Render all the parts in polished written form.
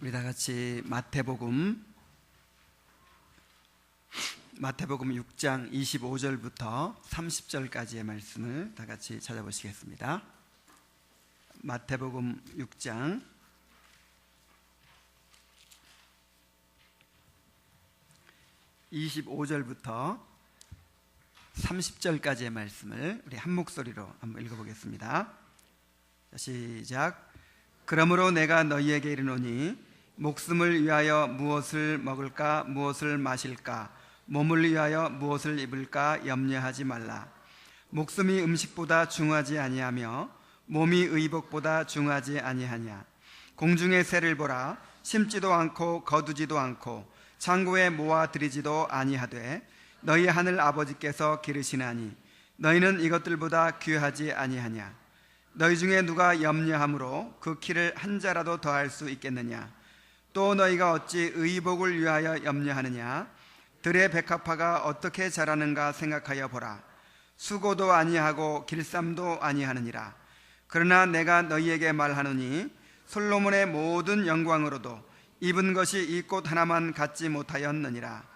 우리 다 같이 마태복음 6장 25절부터 30절까지의 말씀을 다 같이 찾아보시겠습니다. 마태복음 6장 25절부터 30절까지의 말씀을 우리 한 목소리로 한번 읽어보겠습니다. 시작. 그러므로 내가 너희에게 이르노니 목숨을 위하여 무엇을 먹을까 무엇을 마실까 몸을 위하여 무엇을 입을까 염려하지 말라. 목숨이 음식보다 중하지 아니하며 몸이 의복보다 중하지 아니하냐. 공중의 새를 보라. 심지도 않고 거두지도 않고 창고에 모아 들이지도 아니하되 너희 하늘 아버지께서 기르시나니 너희는 이것들보다 귀하지 아니하냐. 너희 중에 누가 염려함으로 그 키를 한 자라도 더할 수 있겠느냐. 또 너희가 어찌 의복을 위하여 염려하느냐. 들의 백합화가 어떻게 자라는가 생각하여 보라. 수고도 아니하고 길쌈도 아니하느니라. 그러나 내가 너희에게 말하노니 솔로몬의 모든 영광으로도 입은 것이 이 꽃 하나만 갖지 못하였느니라.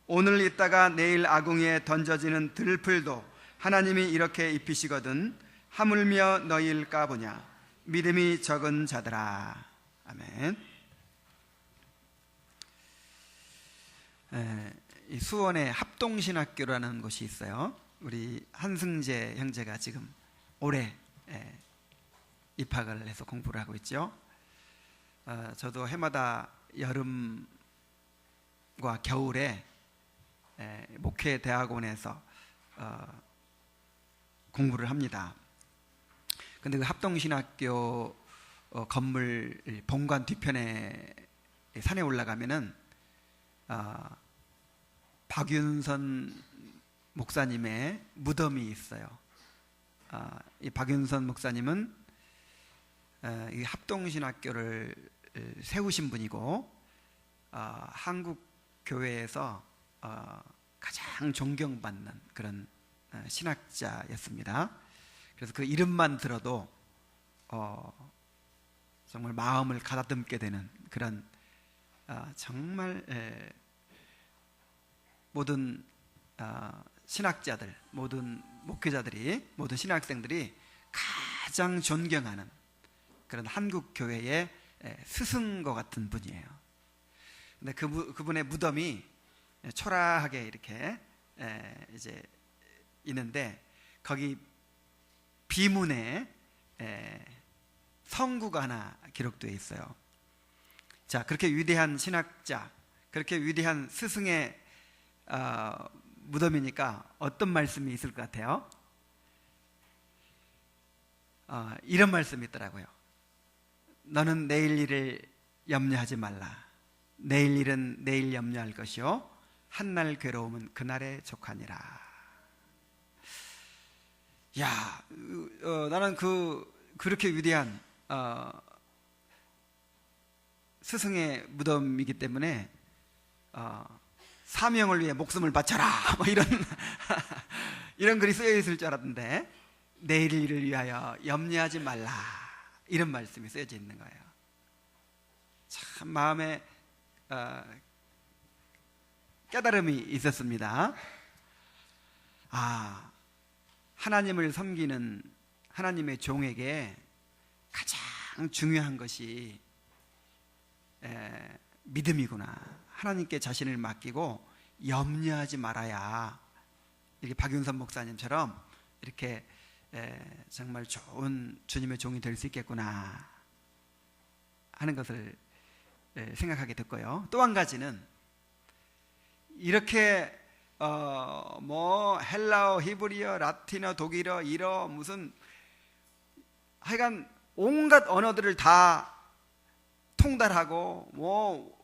오늘 있다가 내일 아궁이에 던져지는 들풀도 하나님이 이렇게 입히시거든 하물며 너희일까 보냐. 믿음이 적은 자들아. 아멘. 이 수원에 합동신학교라는 곳이 있어요. 우리 한승재 형제가 지금 올해 입학을 해서 공부를 하고 있죠. 저도 해마다 여름과 겨울에 목회대학원에서 공부를 합니다. 근데 그 합동신학교 건물 본관 뒤편에 산에 올라가면은 박윤선 목사님의 무덤이 있어요. 이 박윤선 목사님은 이 합동신학교를 세우신 분이고 한국 교회에서 가장 존경받는 그런 신학자였습니다. 그래서 그 이름만 들어도 정말 마음을 가다듬게 되는 그런 정말 모든 신학자들, 모든 목회자들이, 모든 신학생들이 가장 존경하는 그런 한국 교회의 스승과 같은 분이에요. 근데 그분의 무덤이 초라하게 이렇게 이제 있는데 거기 비문에 성구가 하나 기록되어 있어요. 자, 그렇게 위대한 신학자, 그렇게 위대한 스승의 무덤이니까 어떤 말씀이 있을 것 같아요? 이런 말씀이 있더라고요. 너는 내일 일을 염려하지 말라. 내일 일은 내일 염려할 것이요 한날 괴로움은 그날에 족하니라. 야, 나는 그렇게 위대한 스승의 무덤이기 때문에 사명을 위해 목숨을 바쳐라 뭐 이런 글이 쓰여 있을 줄 알았는데 내일 일을 위하여 염려하지 말라 이런 말씀이 쓰여져 있는 거예요. 참 마음에 깨달음이 있었습니다. 하나님을 섬기는 하나님의 종에게 가장 중요한 것이 믿음이구나. 하나님께 자신을 맡기고 염려하지 말아야 이렇게 박윤선 목사님처럼 이렇게 정말 좋은 주님의 종이 될 수 있겠구나 하는 것을 생각하게 됐고요. 또 한 가지는 이렇게 뭐 헬라어, 히브리어, 라틴어, 독일어, 일어 무슨 하여간 온갖 언어들을 다 통달하고 뭐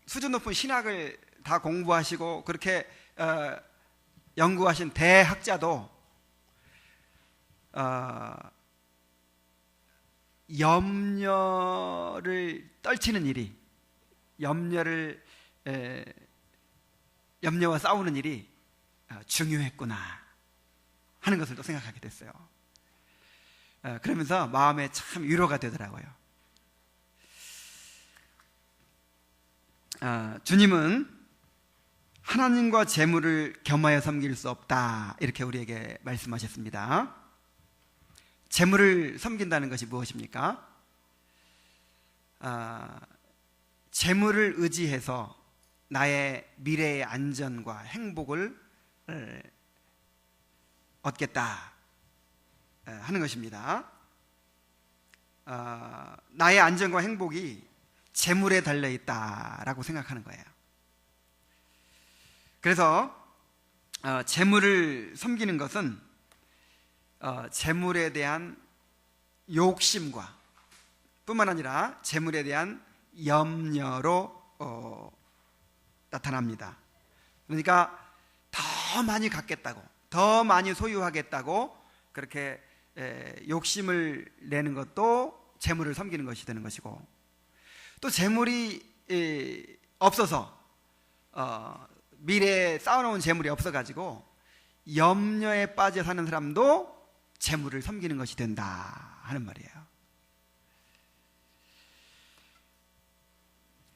수준 높은 신학을 다 공부하시고 그렇게 연구하신 대학자도 염려를 떨치는 일이 염려와 싸우는 일이 중요했구나 하는 것을 또 생각하게 됐어요. 그러면서 마음에 참 위로가 되더라고요. 주님은 하나님과 재물을 겸하여 섬길 수 없다, 이렇게 우리에게 말씀하셨습니다. 재물을 섬긴다는 것이 무엇입니까? 재물을 의지해서 나의 미래의 안전과 행복을 얻겠다 하는 것입니다. 나의 안전과 행복이 재물에 달려있다라고 생각하는 거예요. 그래서 재물을 섬기는 것은 재물에 대한 욕심과 뿐만 아니라 재물에 대한 염려로 나타납니다. 그러니까 더 많이 갖겠다고, 더 많이 소유하겠다고 그렇게 욕심을 내는 것도 재물을 섬기는 것이 되는 것이고, 또 재물이 없어서 미래에 쌓아놓은 재물이 없어가지고 염려에 빠져 사는 사람도 재물을 섬기는 것이 된다 하는 말이에요.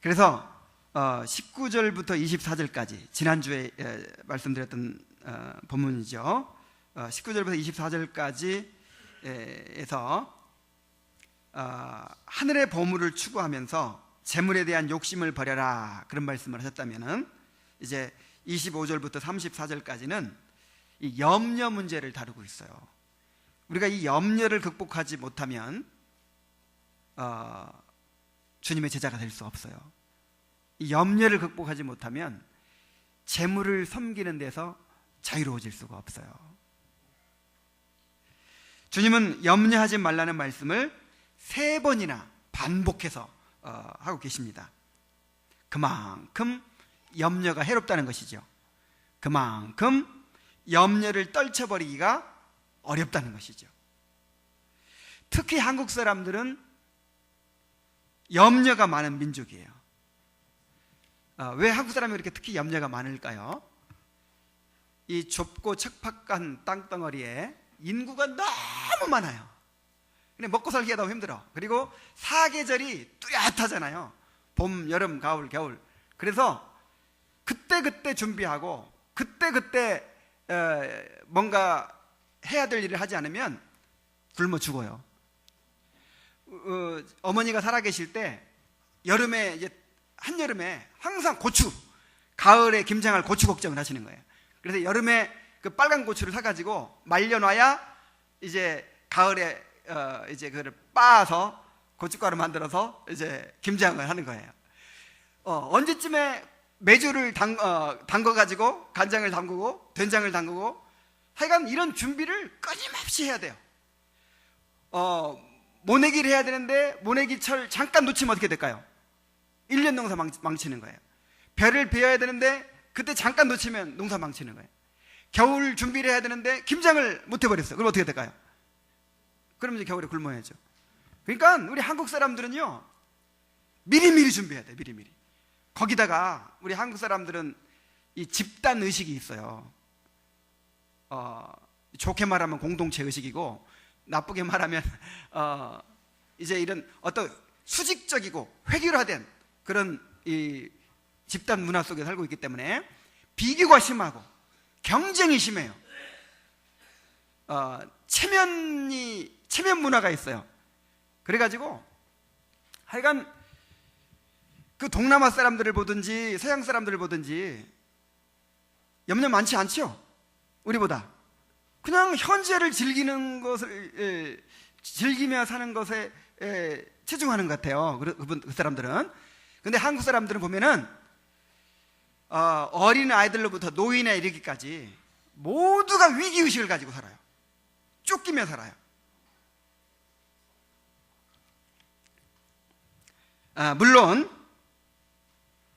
그래서 19절부터 24절까지 지난주에 말씀드렸던 본문이죠. 19절부터 24절까지에서 하늘의 보물을 추구하면서 재물에 대한 욕심을 버려라, 그런 말씀을 하셨다면은 이제 25절부터 34절까지는 이 염려 문제를 다루고 있어요. 우리가 이 염려를 극복하지 못하면 주님의 제자가 될 수 없어요. 이 염려를 극복하지 못하면 재물을 섬기는 데서 자유로워질 수가 없어요. 주님은 염려하지 말라는 말씀을 3번이나 반복해서 하고 계십니다. 그만큼 염려가 해롭다는 것이죠. 그만큼 염려를 떨쳐버리기가 어렵다는 것이죠. 특히 한국 사람들은 염려가 많은 민족이에요. 왜 한국 사람이 그렇게 특히 염려가 많을까요? 이 좁고 척박한 땅덩어리에 인구가 너무 많아요. 근데 먹고 살기가 너무 힘들어. 그리고 사계절이 뚜렷하잖아요. 봄, 여름, 가을, 겨울. 그래서 그때그때 준비하고 그때그때 뭔가 해야 될 일을 하지 않으면 굶어 죽어요. 어머니가 살아계실 때 여름에, 이제 한여름에 항상 고추, 가을에 김장할 고추 걱정을 하시는 거예요. 그래서 여름에 그 빨간 고추를 사가지고 말려놔야 이제 가을에 이제 그걸 빻아서 고춧가루 만들어서 이제 김장을 하는 거예요. 언제쯤에 메주를 담궈가지고 간장을 담그고 된장을 담그고, 하여간 이런 준비를 끊임없이 해야 돼요. 모내기를 해야 되는데 모내기철 잠깐 놓치면 어떻게 될까요? 1년 농사 망치는 거예요. 벼를 베어야 되는데 그때 잠깐 놓치면 농사 망치는 거예요. 겨울 준비를 해야 되는데 김장을 못 해버렸어요. 그럼 어떻게 될까요? 그럼 이제 겨울에 굶어야죠. 그러니까 우리 한국 사람들은요, 미리미리 준비해야 돼요. 미리미리. 거기다가 우리 한국 사람들은 이 집단 의식이 있어요. 좋게 말하면 공동체 의식이고, 나쁘게 말하면 이제 이런 어떤 수직적이고 획일화된 그런 이 집단 문화 속에 살고 있기 때문에 비교가 심하고 경쟁이 심해요. 체면 문화가 있어요. 그래가지고 하여간 그 동남아 사람들을 보든지 서양 사람들을 보든지 염려 많지 않죠? 우리보다. 그냥 현재를 즐기는 것을 즐기며 사는 것에 치중하는 것 같아요. 그 사람들은. 근데 한국 사람들은 보면은 어린 아이들로부터 노인에 이르기까지 모두가 위기의식을 가지고 살아요. 쫓기며 살아요. 물론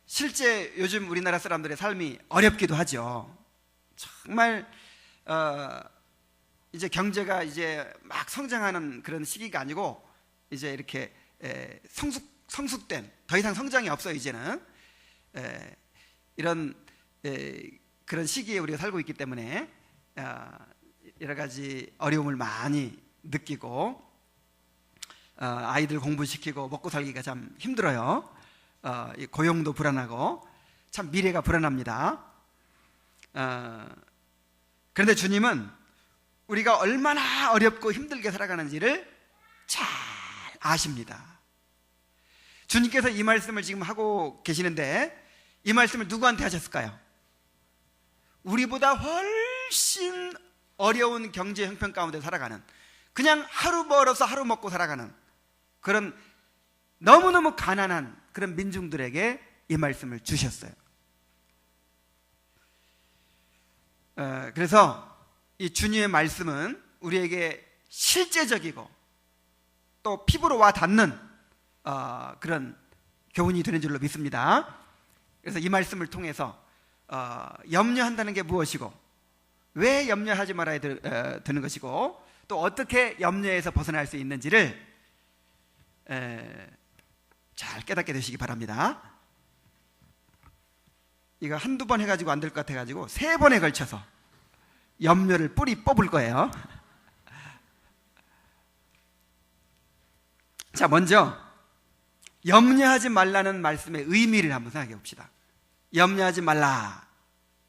실제 요즘 우리나라 사람들의 삶이 어렵기도 하죠. 정말 이제 경제가 이제 막 성장하는 그런 시기가 아니고 이제 이렇게 성숙된, 더 이상 성장이 없어요. 이제는 이런 그런 시기에 우리가 살고 있기 때문에 여러 가지 어려움을 많이 느끼고 아이들 공부시키고 먹고 살기가 참 힘들어요. 이 고용도 불안하고 참 미래가 불안합니다. 그런데 주님은 우리가 얼마나 어렵고 힘들게 살아가는지를 잘 아십니다. 주님께서 이 말씀을 지금 하고 계시는데 이 말씀을 누구한테 하셨을까요? 우리보다 훨씬 어려운 경제 형편 가운데 살아가는, 그냥 하루 벌어서 하루 먹고 살아가는 그런 너무너무 가난한 그런 민중들에게 이 말씀을 주셨어요. 그래서 이 주님의 말씀은 우리에게 실제적이고 또 피부로 와 닿는 그런 교훈이 되는 줄로 믿습니다. 그래서 이 말씀을 통해서 염려한다는 게 무엇이고, 왜 염려하지 말아야 되는 것이고, 또 어떻게 염려에서 벗어날 수 있는지를 잘 깨닫게 되시기 바랍니다. 이거 한두 번 해가지고 안 될 것 같아가지고 3번에 걸쳐서 염려를 뿌리 뽑을 거예요. 자, 먼저 염려하지 말라는 말씀의 의미를 한번 생각해 봅시다. 염려하지 말라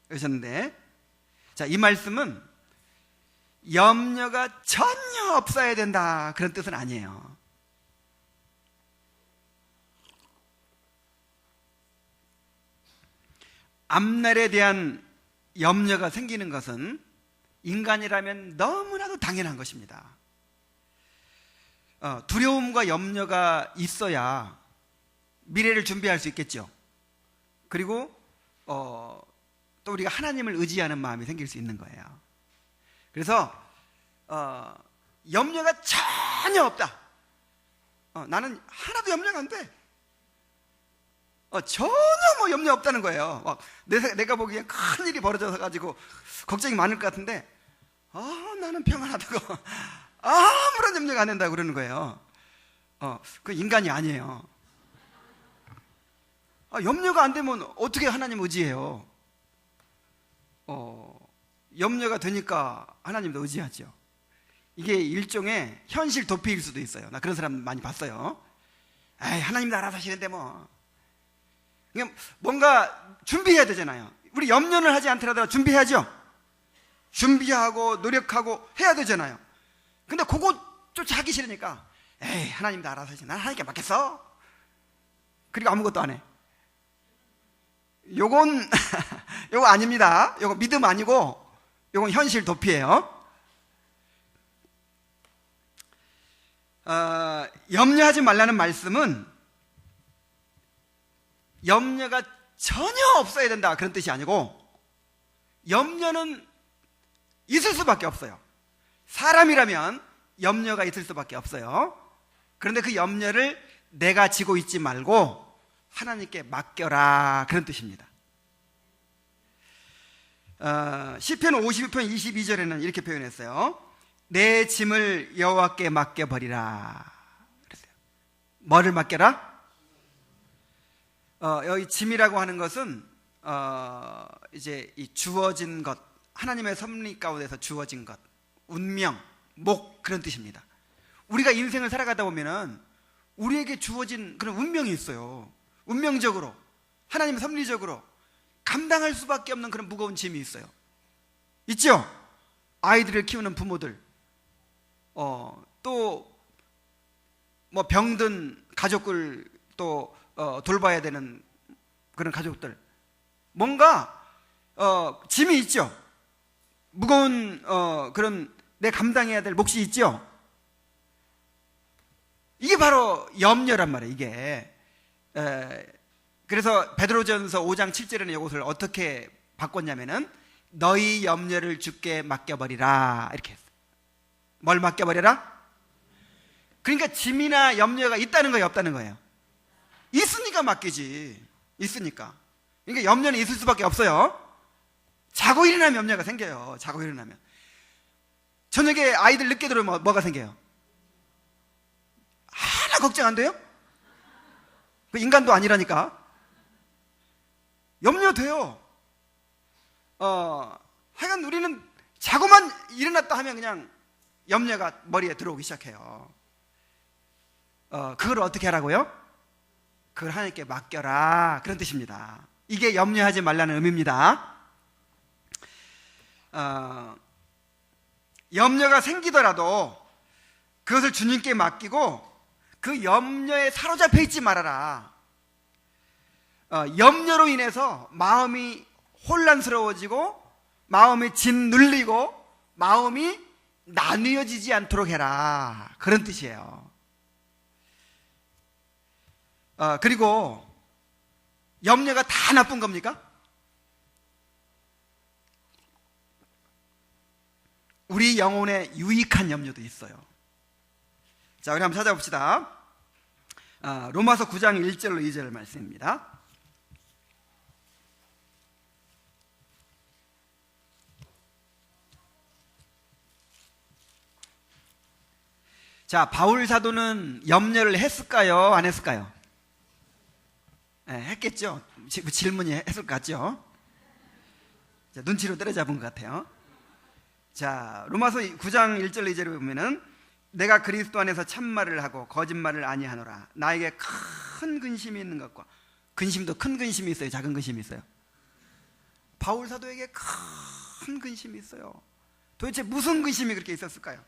그러셨는데, 자, 이 말씀은 염려가 전혀 없어야 된다 그런 뜻은 아니에요. 앞날에 대한 염려가 생기는 것은 인간이라면 너무나도 당연한 것입니다. 두려움과 염려가 있어야 미래를 준비할 수 있겠죠. 그리고 또 우리가 하나님을 의지하는 마음이 생길 수 있는 거예요. 그래서 염려가 전혀 없다. 나는 하나도 염려가 안 돼. 전혀 뭐 염려 없다는 거예요. 막 내가 보기엔 큰 일이 벌어져서 가지고 걱정이 많을 것 같은데, 나는 평안하다고 아무런 염려가 안 된다고 그러는 거예요. 그 인간이 아니에요. 염려가 안 되면 어떻게 하나님 의지해요? 염려가 되니까 하나님도 의지하죠. 이게 일종의 현실 도피일 수도 있어요. 나 그런 사람 많이 봤어요. 에이, 하나님도 알아서 하시는데 뭐. 그냥 뭔가 준비해야 되잖아요. 우리 염려를 하지 않더라도 준비해야죠. 준비하고 노력하고 해야 되잖아요. 근데 그거조차 하기 싫으니까 에이, 하나님도 알아서 하시. 난 하나님께 맡겼어. 그리고 아무것도 안 해. 요건 요거 아닙니다. 요거 믿음 아니고 요건 현실 도피예요. 염려하지 말라는 말씀은 염려가 전혀 없어야 된다 그런 뜻이 아니고, 염려는 있을 수밖에 없어요. 사람이라면 염려가 있을 수밖에 없어요. 그런데 그 염려를 내가 지고 있지 말고 하나님께 맡겨라 그런 뜻입니다. 시편 52편 22절에는 이렇게 표현했어요. 내 짐을 여호와께 맡겨버리라 그랬어요. 뭐를 맡겨라? 여기 짐이라고 하는 것은 이제 이 주어진 것, 하나님의 섭리 가운데서 주어진 것, 운명, 목 그런 뜻입니다. 우리가 인생을 살아가다 보면은 우리에게 주어진 그런 운명이 있어요. 운명적으로, 하나님의 섭리적으로 감당할 수밖에 없는 그런 무거운 짐이 있어요. 있죠? 아이들을 키우는 부모들, 또 뭐 병든 가족을 또 돌봐야 되는 그런 가족들, 뭔가 짐이 있죠. 무거운 그런 내 감당해야 될 몫이 있죠. 이게 바로 염려란 말이에요. 이게 그래서 베드로전서 5장 7절에는 이것을 어떻게 바꿨냐면은 너희 염려를 주께 맡겨버리라 이렇게 했어요. 뭘 맡겨버려라? 그러니까 짐이나 염려가 있다는 거예요, 없다는 거예요? 있으니까 맡기지. 있으니까. 그러니까 염려는 있을 수밖에 없어요. 자고 일어나면 염려가 생겨요. 자고 일어나면. 저녁에 아이들 늦게 들어오면 뭐가 생겨요? 하나 걱정 안 돼요? 그 인간도 아니라니까. 염려돼요. 하여간 우리는 자고만 일어났다 하면 그냥 염려가 머리에 들어오기 시작해요. 그걸 어떻게 하라고요? 그걸 하나님께 맡겨라, 그런 뜻입니다. 이게 염려하지 말라는 의미입니다. 염려가 생기더라도 그것을 주님께 맡기고 그 염려에 사로잡혀 있지 말아라. 염려로 인해서 마음이 혼란스러워지고 마음이 짓눌리고 마음이 나뉘어지지 않도록 해라, 그런 뜻이에요. 그리고 염려가 다 나쁜 겁니까? 우리 영혼에 유익한 염려도 있어요. 자, 우리 한번 찾아봅시다. 로마서 9장 1절로 2절 말씀입니다. 자, 바울 사도는 염려를 했을까요? 안 했을까요? 네, 했겠죠. 질문이 했을 것 같죠? 자, 눈치로 때려잡은 것 같아요. 자, 로마서 9장 1절 2절에 보면은 내가 그리스도 안에서 참말을 하고 거짓말을 아니하노라. 나에게 큰 근심이 있는 것과, 근심도 큰 근심이 있어요, 작은 근심이 있어요? 바울 사도에게 큰 근심이 있어요. 도대체 무슨 근심이 그렇게 있었을까요?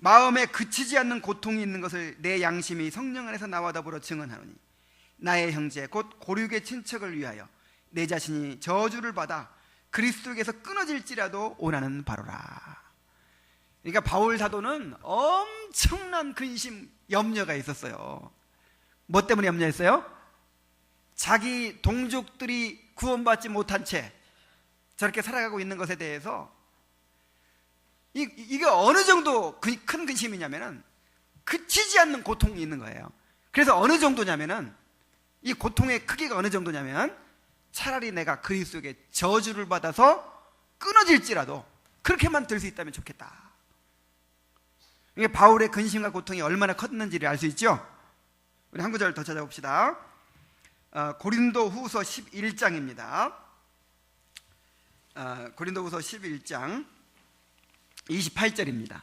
마음에 그치지 않는 고통이 있는 것을 내 양심이 성령 안에서 나와 더불어 증언하노니 나의 형제 곧 고륙의 친척을 위하여 내 자신이 저주를 받아 그리스도에게서 끊어질지라도 원하는 바로라. 그러니까 바울 사도는 엄청난 근심, 염려가 있었어요. 뭐 때문에 염려했어요? 자기 동족들이 구원받지 못한 채 저렇게 살아가고 있는 것에 대해서 이게 어느 정도 큰 근심이냐면은 그치지 않는 고통이 있는 거예요. 그래서 어느 정도냐면은 이 고통의 크기가 어느 정도냐면 차라리 내가 그리스도에게 저주를 받아서 끊어질지라도 그렇게만 될 수 있다면 좋겠다. 이게 바울의 근심과 고통이 얼마나 컸는지를 알 수 있죠. 우리 한 구절 더 찾아봅시다. 고린도 후서 11장입니다. 고린도 후서 11장 28절입니다.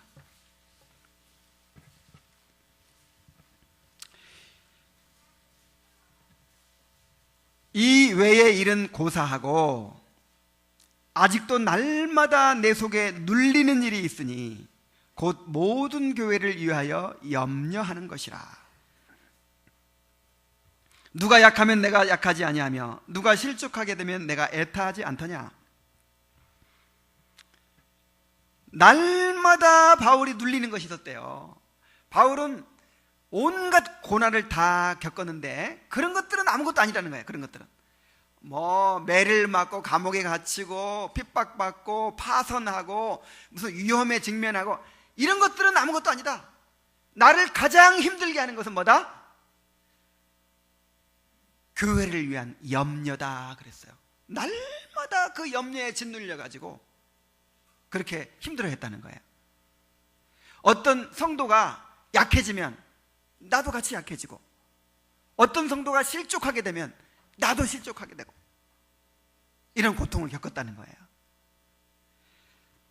이 외의 일은 고사하고 아직도 날마다 내 속에 눌리는 일이 있으니 곧 모든 교회를 위하여 염려하는 것이라. 누가 약하면 내가 약하지 아니하며 누가 실족하게 되면 내가 애타하지 않더냐. 날마다 바울이 눌리는 것이 있었대요. 바울은 온갖 고난을 다 겪었는데 그런 것들은 아무것도 아니라는 거예요. 그런 것들은 뭐 매를 맞고 감옥에 갇히고 핍박받고 파선하고 무슨 위험에 직면하고 이런 것들은 아무것도 아니다. 나를 가장 힘들게 하는 것은 뭐다? 교회를 위한 염려다 그랬어요. 날마다 그 염려에 짓눌려 가지고 그렇게 힘들어했다는 거예요. 어떤 성도가 약해지면 나도 같이 약해지고, 어떤 성도가 실족하게 되면 나도 실족하게 되고, 이런 고통을 겪었다는 거예요.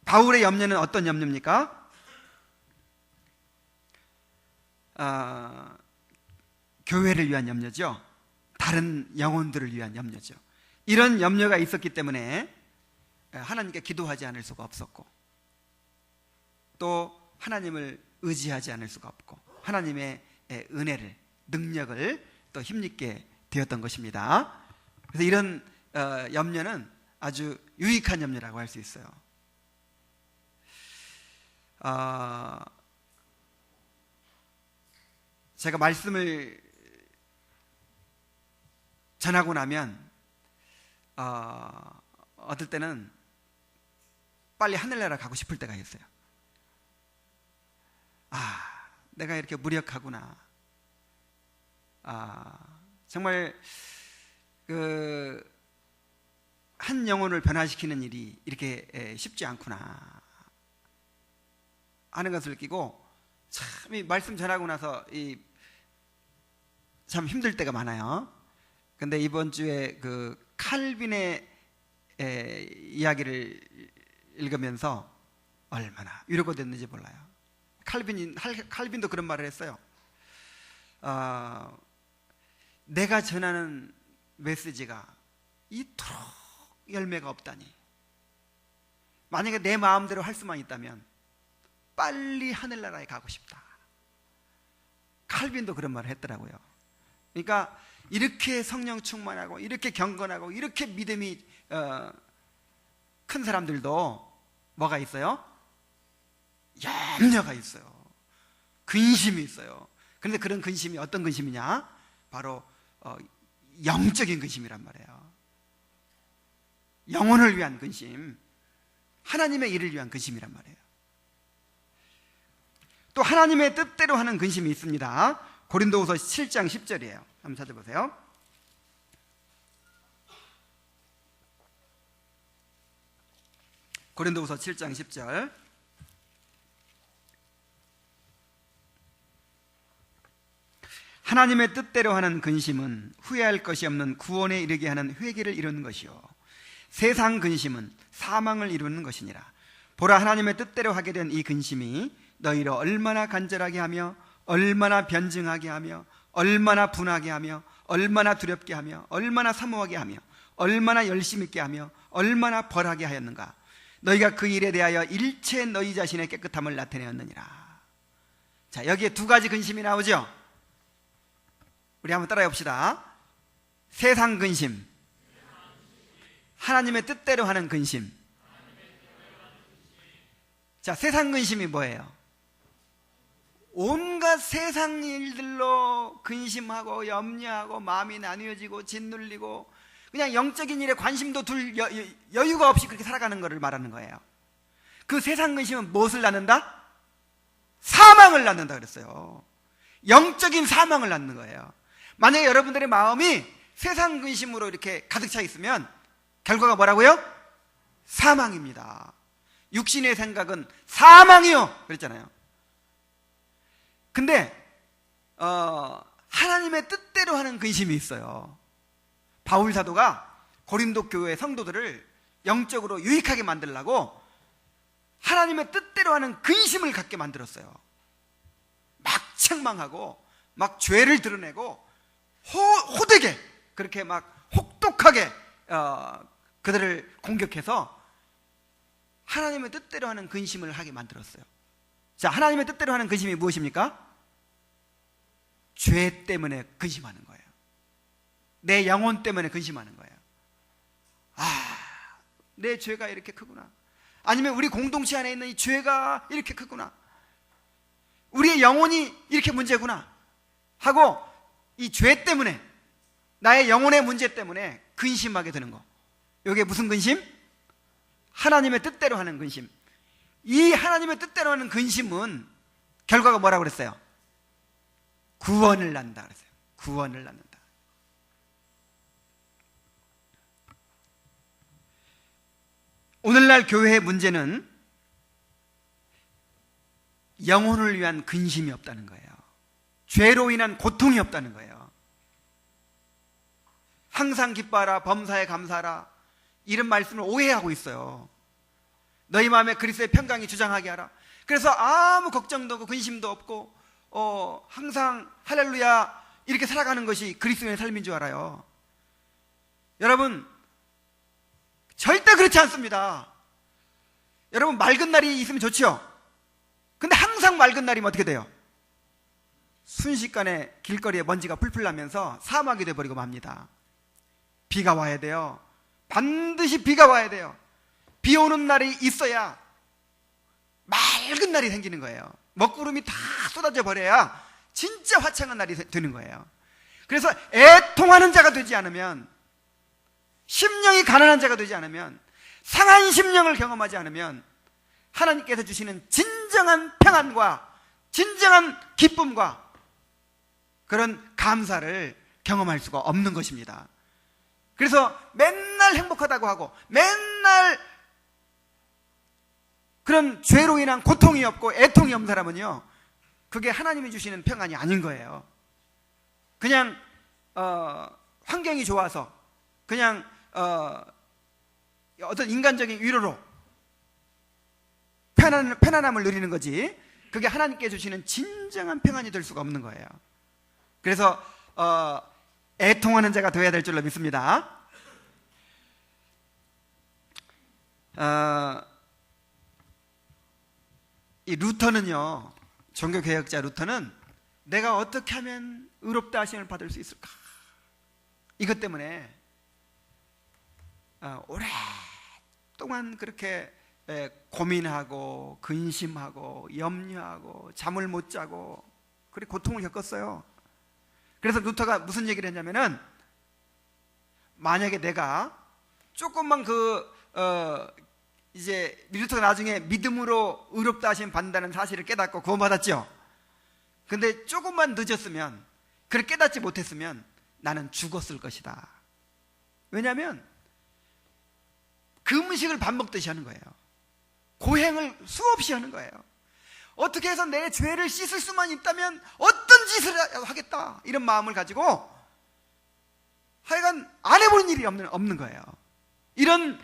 바울의 염려는 어떤 염려입니까? 교회를 위한 염려죠. 다른 영혼들을 위한 염려죠. 이런 염려가 있었기 때문에 하나님께 기도하지 않을 수가 없었고, 또 하나님을 의지하지 않을 수가 없고, 하나님의 은혜를, 능력을 또 힘입게 되었던 것입니다. 그래서 이런 염려는 아주 유익한 염려라고 할 수 있어요. 제가 말씀을 전하고 나면 어떨 때는 빨리 하늘나라 가고 싶을 때가 있어요. 내가 이렇게 무력하구나. 정말 한 영혼을 변화시키는 일이 이렇게 쉽지 않구나 하는 것을 느끼고, 참 이 말씀 전하고 나서 참 힘들 때가 많아요. 근데 이번 주에 그 칼빈의 이야기를 읽으면서 얼마나 위로가 됐는지 몰라요. 칼빈도 그런 말을 했어요. 내가 전하는 메시지가 이토록 열매가 없다니, 만약에 내 마음대로 할 수만 있다면 빨리 하늘나라에 가고 싶다. 칼빈도 그런 말을 했더라고요. 그러니까 이렇게 성령 충만하고 이렇게 경건하고 이렇게 믿음이 큰 사람들도 뭐가 있어요? 염려가 있어요. 근심이 있어요. 그런데 그런 근심이 어떤 근심이냐? 바로 영적인 근심이란 말이에요. 영혼을 위한 근심, 하나님의 일을 위한 근심이란 말이에요. 또 하나님의 뜻대로 하는 근심이 있습니다. 고린도후서 7장 10절이에요. 한번 찾아보세요. 고린도후서 7장 10절. 하나님의 뜻대로 하는 근심은 후회할 것이 없는 구원에 이르게 하는 회개를 이루는 것이요, 세상 근심은 사망을 이루는 것이니라. 보라, 하나님의 뜻대로 하게 된 이 근심이 너희로 얼마나 간절하게 하며 얼마나 변증하게 하며 얼마나 분하게 하며 얼마나 두렵게 하며 얼마나 사모하게 하며 얼마나 열심 있게 하며 얼마나 벌하게 하였는가. 너희가 그 일에 대하여 일체 너희 자신의 깨끗함을 나타내었느니라. 자, 여기에 두 가지 근심이 나오죠. 우리 한번 따라해 봅시다. 세상 근심, 하나님의 뜻대로 하는 근심. 자, 세상 근심이 뭐예요? 온갖 세상 일들로 근심하고 염려하고 마음이 나뉘어지고 짓눌리고 그냥 영적인 일에 관심도 둘 여유가 없이 그렇게 살아가는 것을 말하는 거예요. 그 세상 근심은 무엇을 낳는다? 사망을 낳는다 그랬어요. 영적인 사망을 낳는 거예요. 만약에 여러분들의 마음이 세상 근심으로 이렇게 가득 차 있으면 결과가 뭐라고요? 사망입니다. 육신의 생각은 사망이요 그랬잖아요. 근데 하나님의 뜻대로 하는 근심이 있어요. 바울 사도가 고린도 교회 성도들을 영적으로 유익하게 만들려고 하나님의 뜻대로 하는 근심을 갖게 만들었어요. 막 책망하고 막 죄를 드러내고 호되게 그렇게 막 혹독하게 그들을 공격해서 하나님의 뜻대로 하는 근심을 하게 만들었어요. 자, 하나님의 뜻대로 하는 근심이 무엇입니까? 죄 때문에 근심하는 거예요. 내 영혼 때문에 근심하는 거예요. 내 죄가 이렇게 크구나. 아니면 우리 공동체 안에 있는 이 죄가 이렇게 크구나. 우리의 영혼이 이렇게 문제구나 하고 이 죄 때문에, 나의 영혼의 문제 때문에 근심하게 되는 거. 이게 무슨 근심? 하나님의 뜻대로 하는 근심. 이 하나님의 뜻대로 하는 근심은 결과가 뭐라고 그랬어요? 구원을 낳는다 그랬어요. 구원을 낳는다. 오늘날 교회의 문제는 영혼을 위한 근심이 없다는 거예요. 죄로 인한 고통이 없다는 거예요. 항상 기뻐하라, 범사에 감사하라, 이런 말씀을 오해하고 있어요. 너희 마음에 그리스도의 평강이 주장하게 하라. 그래서 아무 걱정도 없고 근심도 없고 항상 할렐루야 이렇게 살아가는 것이 그리스도의 삶인 줄 알아요. 여러분, 절대 그렇지 않습니다. 여러분, 맑은 날이 있으면 좋죠. 근데 항상 맑은 날이면 어떻게 돼요? 순식간에 길거리에 먼지가 풀풀 나면서 사막이 돼버리고 맙니다. 비가 와야 돼요. 반드시 비가 와야 돼요. 비 오는 날이 있어야 맑은 날이 생기는 거예요. 먹구름이 다 쏟아져 버려야 진짜 화창한 날이 되는 거예요. 그래서 애통하는 자가 되지 않으면, 심령이 가난한 자가 되지 않으면, 상한 심령을 경험하지 않으면 하나님께서 주시는 진정한 평안과 진정한 기쁨과 그런 감사를 경험할 수가 없는 것입니다. 그래서 맨날 행복하다고 하고 맨날 그런 죄로 인한 고통이 없고 애통이 없는 사람은요, 그게 하나님이 주시는 평안이 아닌 거예요. 그냥 환경이 좋아서 그냥 어떤 인간적인 위로로 편안함을 누리는 거지, 그게 하나님께 주시는 진정한 평안이 될 수가 없는 거예요. 그래서 애통하는 자가 되어야 될 줄로 믿습니다. 이 루터는요, 종교개혁자 루터는 내가 어떻게 하면 의롭다 하심을 받을 수 있을까, 이것 때문에 오랫동안 그렇게 고민하고 근심하고 염려하고 잠을 못 자고 그렇게 고통을 겪었어요. 그래서 루터가 무슨 얘기를 했냐면은, 만약에 내가 조금만 이제 루터가 나중에 믿음으로 의롭다 하심 받는다는 사실을 깨닫고 구원받았죠. 근데 조금만 늦었으면, 그걸 깨닫지 못했으면 나는 죽었을 것이다. 왜냐하면 금식을 밥 먹듯이 하는 거예요. 고행을 수없이 하는 거예요. 어떻게 해서 내 죄를 씻을 수만 있다면 어떤 짓을 하겠다, 이런 마음을 가지고 하여간 안 해보는 일이 없는 거예요. 이런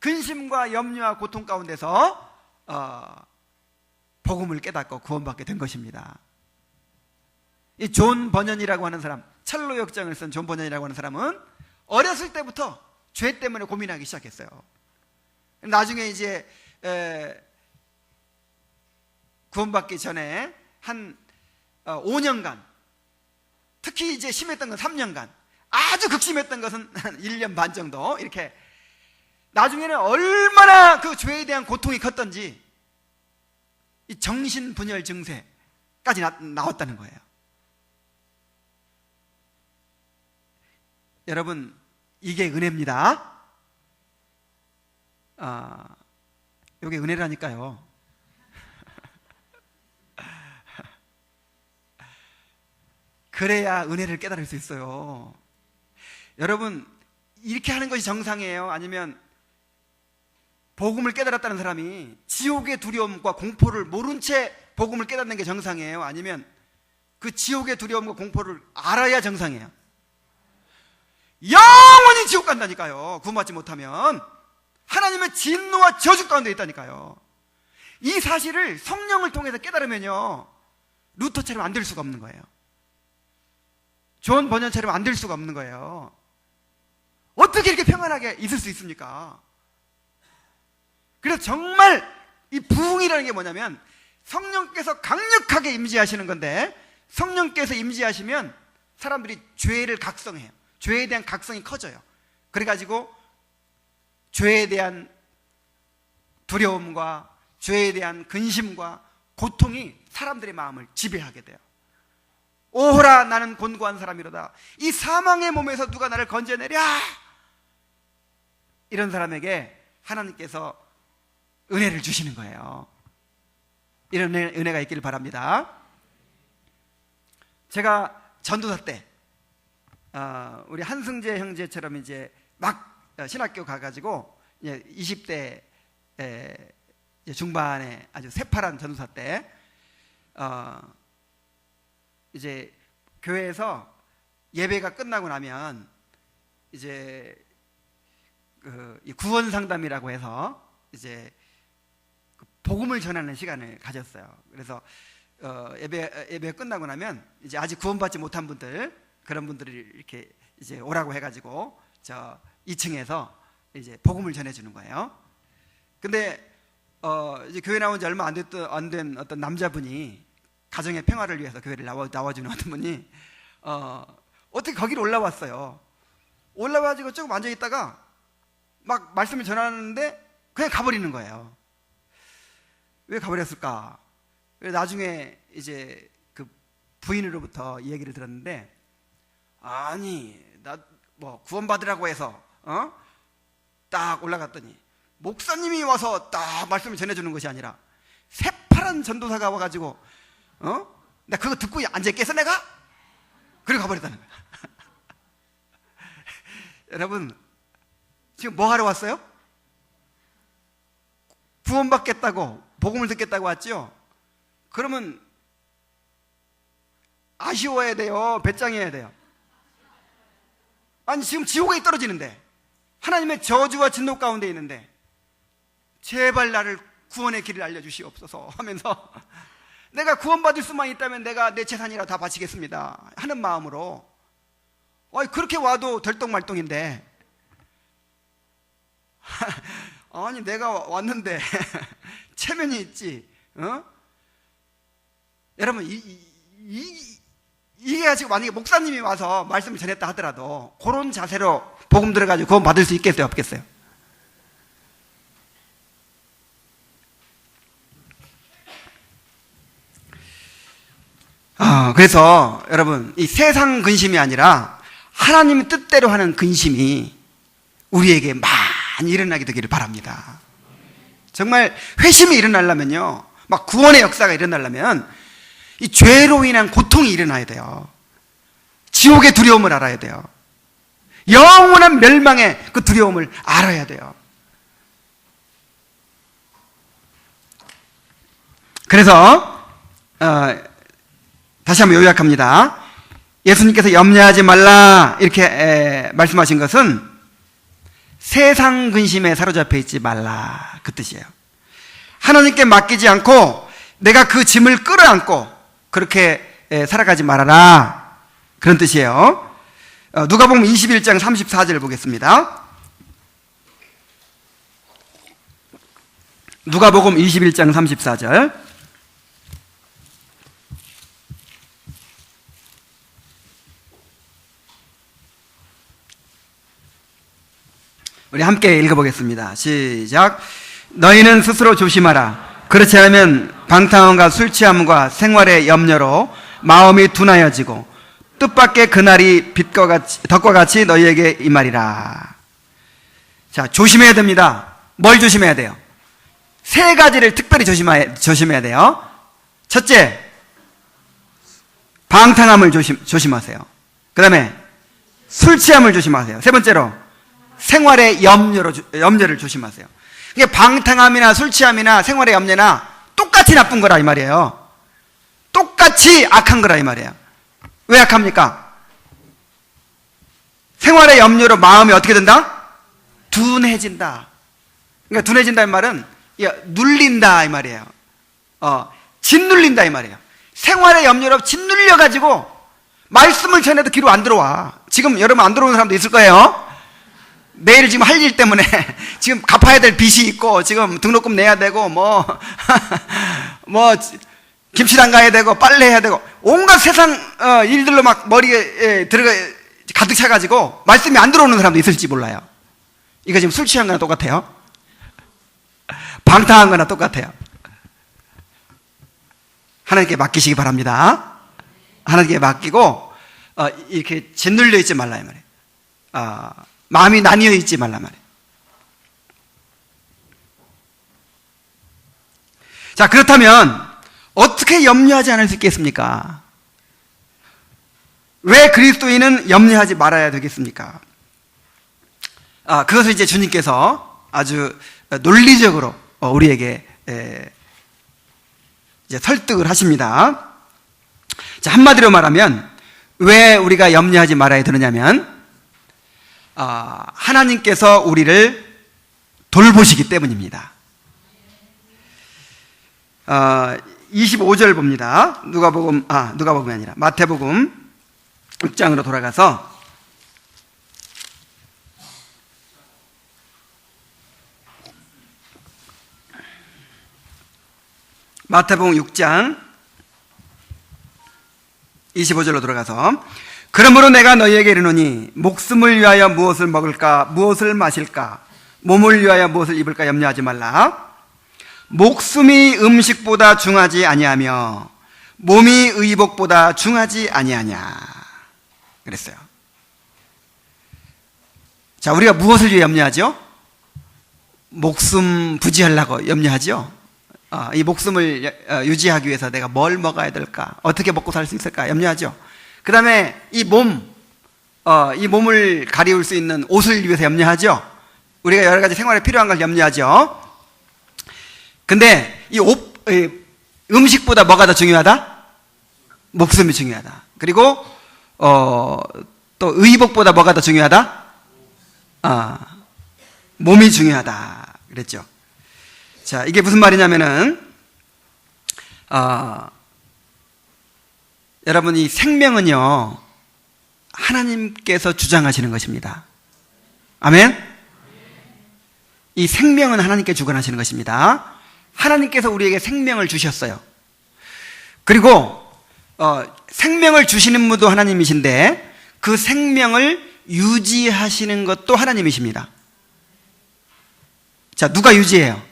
근심과 염려와 고통 가운데서 복음을 깨닫고 구원받게 된 것입니다. 이 존 버년이라고 하는 사람, 첼로 역정을 쓴 존 버년이라고 하는 사람은 어렸을 때부터 죄 때문에 고민하기 시작했어요. 나중에 이제 구원받기 전에 한 5년간, 특히 이제 심했던 건 3년간, 아주 극심했던 것은 한 1년 반 정도, 이렇게 나중에는 얼마나 그 죄에 대한 고통이 컸던지 이 정신분열 증세까지 나왔다는 거예요. 여러분, 이게 은혜입니다. 이게 은혜라니까요. 그래야 은혜를 깨달을 수 있어요. 여러분, 이렇게 하는 것이 정상이에요? 아니면 복음을 깨달았다는 사람이 지옥의 두려움과 공포를 모른 채 복음을 깨닫는 게 정상이에요? 아니면 그 지옥의 두려움과 공포를 알아야 정상이에요? 영원히 지옥 간다니까요. 구원받지 못하면 하나님의 진노와 저주 가운데 있다니까요. 이 사실을 성령을 통해서 깨달으면요, 루터처럼 안 될 수가 없는 거예요. 존 버년처럼 안 될 수가 없는 거예요. 어떻게 이렇게 평안하게 있을 수 있습니까? 그래서 정말 이 부흥이라는 게 뭐냐면, 성령께서 강력하게 임재하시는 건데, 성령께서 임재하시면 사람들이 죄를 각성해요. 죄에 대한 각성이 커져요. 그래가지고 죄에 대한 두려움과 죄에 대한 근심과 고통이 사람들의 마음을 지배하게 돼요. 오호라, 나는 곤고한 사람이로다. 이 사망의 몸에서 누가 나를 건져내랴. 이런 사람에게 하나님께서 은혜를 주시는 거예요. 이런 은혜가 있기를 바랍니다. 제가 전도사 때 우리 한승재 형제처럼 이제 막 신학교 가가지고 20대 중반에 아주 새파란 전도사 때 이제 교회에서 예배가 끝나고 나면 이제 구원 상담이라고 해서 이제 복음을 전하는 시간을 가졌어요. 그래서 예배 끝나고 나면 이제 아직 구원받지 못한 분들, 그런 분들이 이렇게 이제 오라고 해가지고 저 2층에서 이제 복음을 전해주는 거예요. 근데 이제 교회 나온 지 얼마 안 된 어떤 남자분이, 가정의 평화를 위해서 교회를 나와주는 어떤 분이 어떻게 거기로 올라왔어요. 올라와가지고 조금 앉아 있다가 막 말씀을 전하는데 그냥 가버리는 거예요. 왜 가버렸을까? 나중에 이제 그 부인으로부터 이 얘기를 들었는데, 아니, 나 뭐 구원받으라고 해서 딱 올라갔더니 목사님이 와서 딱 말씀을 전해주는 것이 아니라 새파란 전도사가 와가지고 나 그거 듣고 앉아있겠어 내가? 그리고 가버렸다는 거야. 여러분, 지금 뭐 하러 왔어요? 구원받겠다고, 복음을 듣겠다고 왔죠? 그러면 아쉬워야 돼요? 배짱해야 돼요? 아니, 지금 지옥에 떨어지는데, 하나님의 저주와 진노 가운데 있는데, 제발 나를 구원의 길을 알려주시옵소서 하면서 내가 구원받을 수만 있다면 내가 내 재산이라 다 바치겠습니다 하는 마음으로, 그렇게 와도 들똥말똥인데 아니 내가 왔는데 체면이 있지, 여러분 이게 가지고 만약에 목사님이 와서 말씀을 전했다 하더라도 그런 자세로 복음 들어가지고 구원 받을 수 있겠어요, 없겠어요? 그래서 여러분, 이 세상 근심이 아니라 하나님의 뜻대로 하는 근심이 우리에게 많이 일어나게 되기를 바랍니다. 정말 회심이 일어나려면요, 막 구원의 역사가 일어나려면 이 죄로 인한 고통이 일어나야 돼요. 지옥의 두려움을 알아야 돼요. 영원한 멸망의 그 두려움을 알아야 돼요. 그래서 다시 한번 요약합니다. 예수님께서 염려하지 말라 이렇게 말씀하신 것은 세상 근심에 사로잡혀 있지 말라, 그 뜻이에요. 하나님께 맡기지 않고 내가 그 짐을 끌어안고 그렇게 살아가지 말아라, 그런 뜻이에요. 누가복음 21장 34절 보겠습니다. 누가복음 21장 34절. 우리 함께 읽어보겠습니다. 시작. 너희는 스스로 조심하라. 그렇지 않으면 방탕함과 술 취함과 생활의 염려로 마음이 둔하여지고 뜻밖의 그날이 덕과 같이 너희에게 임하리라. 자, 조심해야 됩니다. 뭘 조심해야 돼요? 세 가지를 특별히 조심해야 돼요. 첫째, 방탕함을 조심하세요. 그 다음에 술 취함을 조심하세요. 세 번째로 생활의 염려를 조심하세요. 이게 방탕함이나 술 취함이나 생활의 염려나 똑같이 나쁜 거라 이 말이에요. 똑같이 악한 거라 이 말이에요. 왜 악합니까? 생활의 염려로 마음이 어떻게 된다? 둔해진다. 그러니까 둔해진다 이 말은 눌린다 이 말이에요. 짓눌린다 이 말이에요. 생활의 염려로 짓눌려가지고 말씀을 전해도 귀로 안 들어와. 지금 여러분 안 들어오는 사람도 있을 거예요. 내일 지금 할 일 때문에 지금 갚아야 될 빚이 있고 지금 등록금 내야 되고 뭐 김치당 가야 되고 빨래해야 되고 온갖 세상 일들로 막 머리에 가득 차가지고 말씀이 안 들어오는 사람도 있을지 몰라요. 이거 지금 술 취한 거나 똑같아요. 방탕한 거나 똑같아요. 하나님께 맡기시기 바랍니다. 하나님께 맡기고 이렇게 짓눌려 있지 말라 이 말이에요. 마음이 나뉘어 있지 말란 말이에요. 자, 그렇다면 어떻게 염려하지 않을 수 있겠습니까? 왜 그리스도인은 염려하지 말아야 되겠습니까? 그것을 이제 주님께서 아주 논리적으로 우리에게 이제 설득을 하십니다. 자, 한마디로 말하면 왜 우리가 염려하지 말아야 되느냐면 하나님께서 우리를 돌보시기 때문입니다. 25절 봅니다. 누가복음이 아니라 마태복음 6장으로 돌아가서 마태복음 6장 25절로 들어가서 그러므로 내가 너희에게 이르노니 목숨을 위하여 무엇을 먹을까 무엇을 마실까 몸을 위하여 무엇을 입을까 염려하지 말라. 목숨이 음식보다 중하지 아니하며 몸이 의복보다 중하지 아니하냐 그랬어요. 자, 우리가 무엇을 위해 염려하죠? 목숨 부지하려고 염려하죠. 이 목숨을 유지하기 위해서 내가 뭘 먹어야 될까, 어떻게 먹고 살 수 있을까 염려하죠. 그 다음에 이 몸을 가리울 수 있는 옷을 위해서 염려하죠. 우리가 여러 가지 생활에 필요한 걸 염려하죠. 근데 이 음식보다 뭐가 더 중요하다? 목숨이 중요하다. 그리고 또 의복보다 뭐가 더 중요하다? 몸이 중요하다 그랬죠. 자, 이게 무슨 말이냐면은 여러분, 이 생명은요, 하나님께서 주장하시는 것입니다. 아멘? 이 생명은 하나님께 주관하시는 것입니다. 하나님께서 우리에게 생명을 주셨어요. 그리고 생명을 주시는 분도 하나님이신데 그 생명을 유지하시는 것도 하나님이십니다. 자, 누가 유지해요?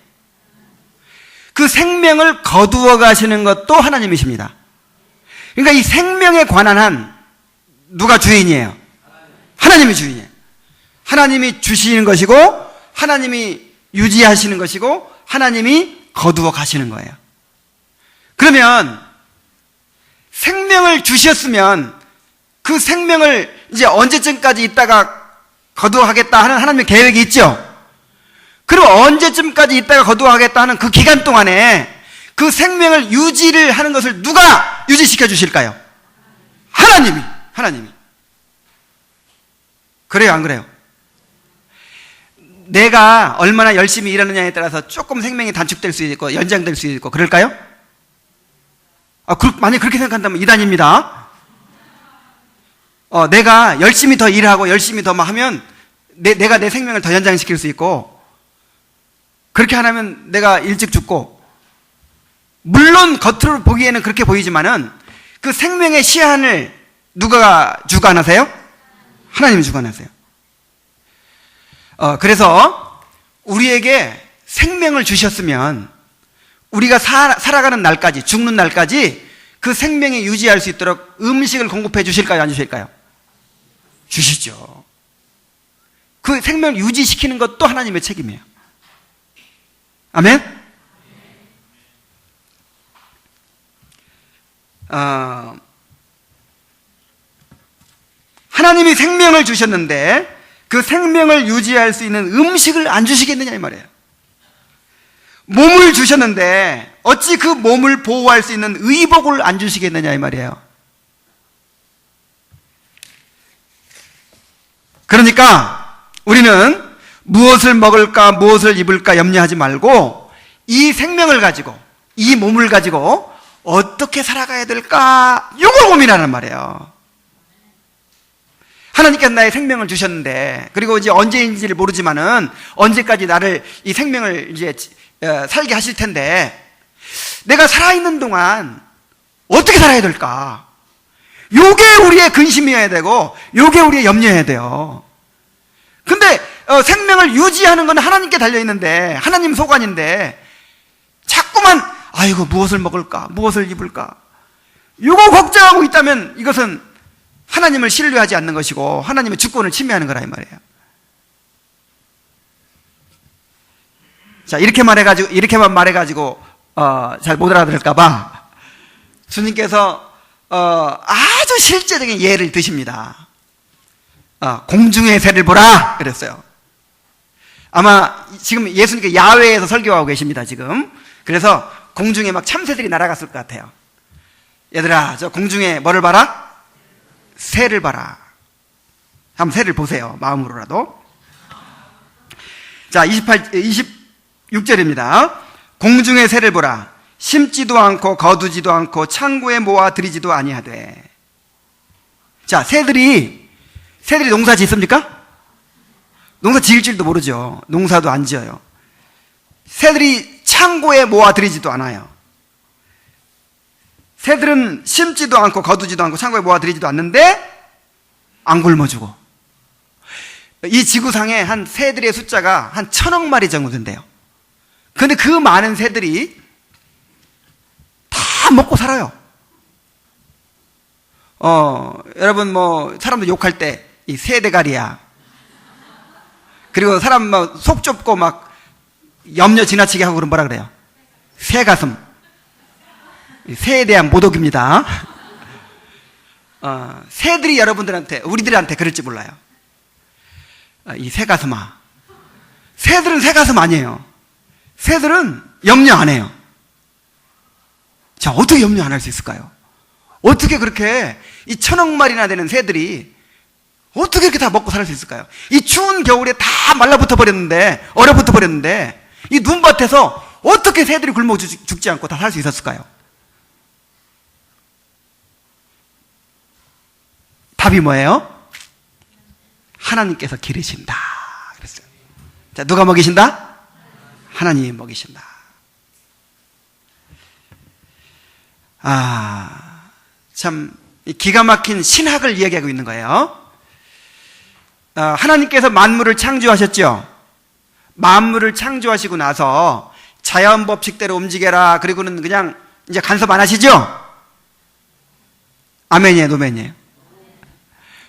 그 생명을 거두어 가시는 것도 하나님이십니다. 그러니까 이 생명에 관한 한 누가 주인이에요? 하나님이 주인이에요. 하나님이 주시는 것이고 하나님이 유지하시는 것이고 하나님이 거두어 가시는 거예요. 그러면 생명을 주셨으면 그 생명을 이제 언제쯤까지 있다가 거두어 가겠다 하는 하나님의 계획이 있죠. 그리고 언제쯤까지 있다가 거두어 가겠다 하는 그 기간 동안에 그 생명을 유지를 하는 것을 누가 유지시켜 주실까요? 하나님이. 그래요, 안 그래요? 내가 얼마나 열심히 일하느냐에 따라서 조금 생명이 단축될 수 있고 연장될 수 있고 그럴까요? 만약 그렇게 생각한다면 이단입니다. 내가 열심히 더 일하고 열심히 더 하면 내가 내 생명을 더 연장시킬 수 있고, 그렇게 안 하면 내가 일찍 죽고, 물론 겉으로 보기에는 그렇게 보이지만은 그 생명의 시한을 누가 주관하세요? 하나님이 주관하세요. 그래서 우리에게 생명을 주셨으면 우리가 살아가는 날까지, 죽는 날까지 그 생명이 유지할 수 있도록 음식을 공급해 주실까요? 안 주실까요? 주시죠. 그 생명을 유지시키는 것도 하나님의 책임이에요. 아멘? 하나님이 생명을 주셨는데 그 생명을 유지할 수 있는 음식을 안 주시겠느냐 이 말이에요. 몸을 주셨는데 어찌 그 몸을 보호할 수 있는 의복을 안 주시겠느냐 이 말이에요. 그러니까 우리는 무엇을 먹을까 무엇을 입을까 염려하지 말고 이 생명을 가지고 이 몸을 가지고 어떻게 살아가야 될까 이걸 고민하란 말이에요. 하나님께서 나의 생명을 주셨는데, 그리고 이제 언제인지를 모르지만은 언제까지 나를 이 생명을 이제 살게 하실 텐데, 내가 살아있는 동안 어떻게 살아야 될까? 요게 우리의 근심이어야 되고 요게 우리의 염려여야 돼요. 근데 생명을 유지하는 건 하나님께 달려있는데, 하나님 소관인데 자꾸만 아이고 무엇을 먹을까 무엇을 입을까 요거 걱정하고 있다면 이것은 하나님을 신뢰하지 않는 것이고 하나님의 주권을 침해하는 거라 이 말이에요. 자, 이렇게만 말해가지고 잘 못 알아들을까봐 주님께서 아주 실제적인 예를 드십니다. 공중의 새를 보라 그랬어요. 아마 지금 예수님께서 야외에서 설교하고 계십니다 지금. 그래서 공중에 막 참새들이 날아갔을 것 같아요. 얘들아, 저 공중에 뭐를 봐라? 새를 봐라. 한번 새를 보세요, 마음으로라도. 자, 26절입니다. 공중의 새를 보라. 심지도 않고 거두지도 않고 창고에 모아 들이지도 아니하되. 자, 새들이 농사 짓습니까? 농사 지을 줄도 모르죠. 농사도 안 지어요. 새들이 창고에 모아 들이지도 않아요. 새들은 심지도 않고 거두지도 않고 창고에 모아 들이지도 않는데 안 굶어주고. 이 지구상에 한 새들의 숫자가 한 1000억 마리 정도 된대요. 그런데 그 많은 새들이 다 먹고 살아요. 여러분 사람들 욕할 때 이 새 대가리야. 그리고 사람 속 좁고 막 염려 지나치게 하고 그럼 뭐라 그래요? 새 가슴. 새에 대한 모독입니다. 새들이 우리들한테 그럴지 몰라요. 이 새 가슴아. 새들은 새 가슴 아니에요. 새들은 염려 안 해요. 자, 어떻게 염려 안 할 수 있을까요? 어떻게 그렇게 이 1000억 마리나 되는 새들이 어떻게 이렇게 다 먹고 살 수 있을까요? 이 추운 겨울에 다 말라붙어 버렸는데, 얼어붙어 버렸는데, 이 눈밭에서 어떻게 새들이 굶어 죽지 않고 다 살 수 있었을까요? 답이 뭐예요? 하나님께서 기르신다 그랬어요. 자, 누가 먹이신다? 하나님이 먹이신다. 참 기가 막힌 신학을 이야기하고 있는 거예요. 하나님께서 만물을 창조하셨죠. 만물을 창조하시고 나서 자연 법칙대로 움직여라 그리고는 그냥 이제 간섭 안 하시죠? 아멘이에요, 노멘이에요?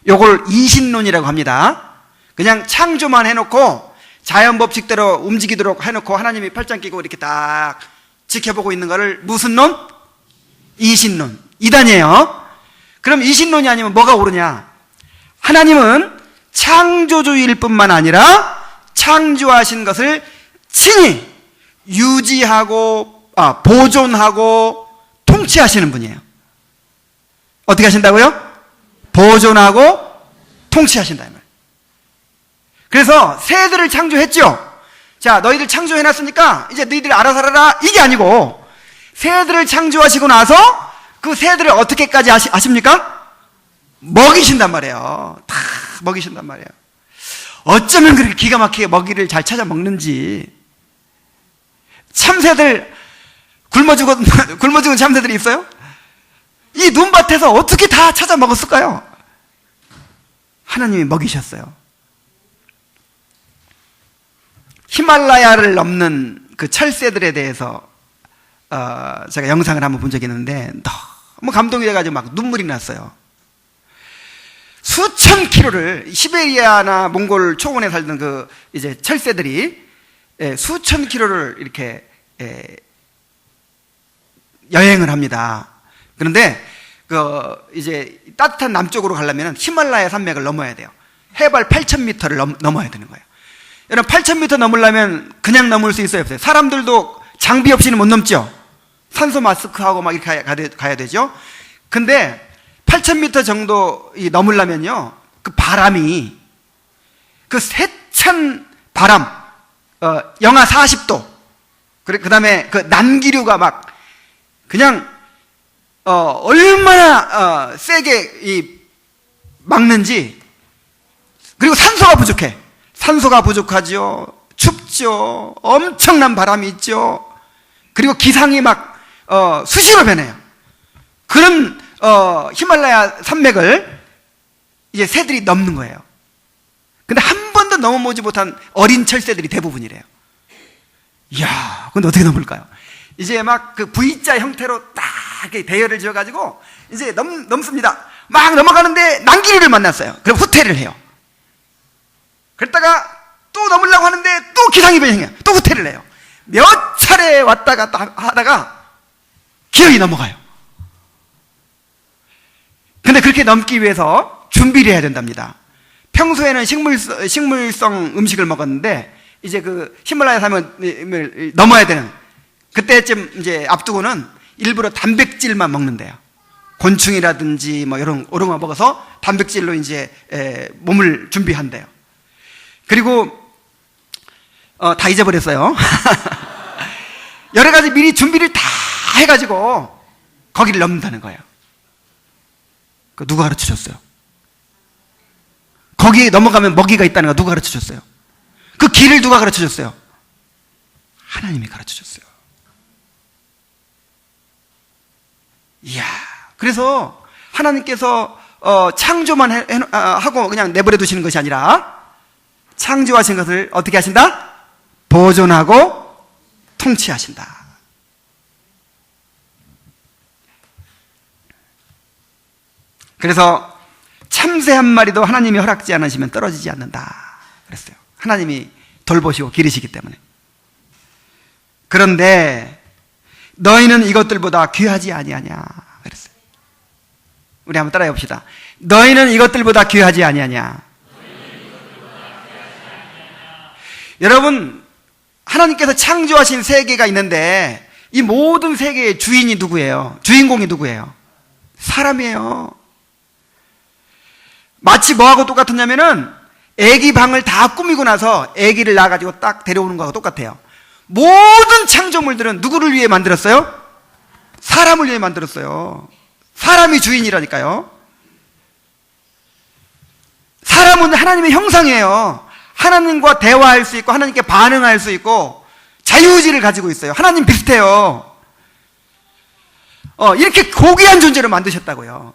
요걸 이신론이라고 합니다. 그냥 창조만 해놓고 자연 법칙대로 움직이도록 해놓고 하나님이 팔짱 끼고 이렇게 딱 지켜보고 있는 거를 무슨 론? 이신론. 이단이에요. 그럼 이신론이 아니면 뭐가 옳으냐? 하나님은 창조주일 뿐만 아니라 창조하신 것을 친히 유지하고 보존하고 통치하시는 분이에요. 어떻게 하신다고요? 보존하고 통치하신다 이 말. 그래서 새들을 창조했죠. 자, 너희들 창조해놨으니까 이제 너희들 알아서 살아라 이게 아니고 새들을 창조하시고 나서 그 새들을 어떻게까지 아십니까? 먹이신단 말이에요. 다 먹이신단 말이에요. 어쩌면 그렇게 기가 막히게 먹이를 잘 찾아 먹는지. 참새들 굶어 죽은 참새들이 있어요? 이 눈밭에서 어떻게 다 찾아 먹었을까요? 하나님이 먹이셨어요. 히말라야를 넘는 그 철새들에 대해서 제가 영상을 한번 본 적이 있는데 너무 감동이 돼가지고 막 눈물이 났어요. 수천 킬로를 시베리아나 몽골 초원에 살던 그 이제 철새들이 수천 킬로를 이렇게 여행을 합니다. 그런데 그 이제 따뜻한 남쪽으로 가려면 히말라야 산맥을 넘어야 돼요. 해발 8,000m를 넘어야 되는 거예요. 여러분 8,000m 넘으려면 그냥 넘을 수 있어요, 없어요? 사람들도 장비 없이는 못 넘죠. 산소 마스크하고 막 이렇게 가야 되죠. 근데 8,000m 정도 넘으려면요, 그 바람이 그 세찬 바람, 영하 40도, 그 다음에 그 난기류가 막 그냥 얼마나 세게 막는지. 그리고 산소가 부족해. 산소가 부족하죠. 춥죠. 엄청난 바람이 있죠. 그리고 기상이 막 수시로 변해요. 그런 히말라야 산맥을 이제 새들이 넘는 거예요. 근데 한 번도 넘어보지 못한 어린 철새들이 대부분이래요. 이야, 근데 어떻게 넘을까요? 이제 막 그 V자 형태로 딱 이렇게 대열을 지어가지고 이제 넘습니다. 막 넘어가는데 난기류를 만났어요. 그럼 후퇴를 해요. 그랬다가 또 넘으려고 하는데 또 기상이 변해요. 또 후퇴를 해요. 몇 차례 왔다 갔다 하다가 기어이 넘어가요. 근데 그렇게 넘기 위해서 준비를 해야 된답니다. 평소에는 식물성 음식을 먹었는데 이제 그 히말라야 산을 넘어야 되는 그때쯤 이제 앞두고는 일부러 단백질만 먹는데요. 곤충이라든지 뭐 이런 거 먹어서 단백질로 이제 몸을 준비한대요. 그리고 다 잊어버렸어요. 여러 가지 미리 준비를 다 해가지고 거기를 넘는다는 거예요. 그 누가 가르쳐 줬어요? 거기에 넘어가면 먹이가 있다는 거 누가 가르쳐 줬어요? 그 길을 누가 가르쳐 줬어요? 하나님이 가르쳐 줬어요. 이야, 그래서 하나님께서 창조만 하고 그냥 내버려 두시는 것이 아니라 창조하신 것을 어떻게 하신다? 보존하고 통치하신다. 그래서 참새 한 마리도 하나님이 허락지 않으시면 떨어지지 않는다 그랬어요. 하나님이 돌보시고 기르시기 때문에. 그런데 너희는 이것들보다 귀하지 아니하냐 그랬어요. 우리 한번 따라해 봅시다. 너희는 이것들보다 귀하지 아니하냐. 여러분, 하나님께서 창조하신 세계가 있는데 이 모든 세계의 주인이 누구예요? 주인공이 누구예요? 사람이에요. 마치 뭐하고 똑같았냐면은 애기 방을 다 꾸미고 나서 애기를 낳아가지고 딱 데려오는 거하고 똑같아요. 모든 창조물들은 누구를 위해 만들었어요? 사람을 위해 만들었어요. 사람이 주인이라니까요. 하나님의 형상이에요. 하나님과 대화할 수 있고 하나님께 반응할 수 있고 자유의지를 가지고 있어요. 하나님 비슷해요. 이렇게 고귀한 존재로 만드셨다고요.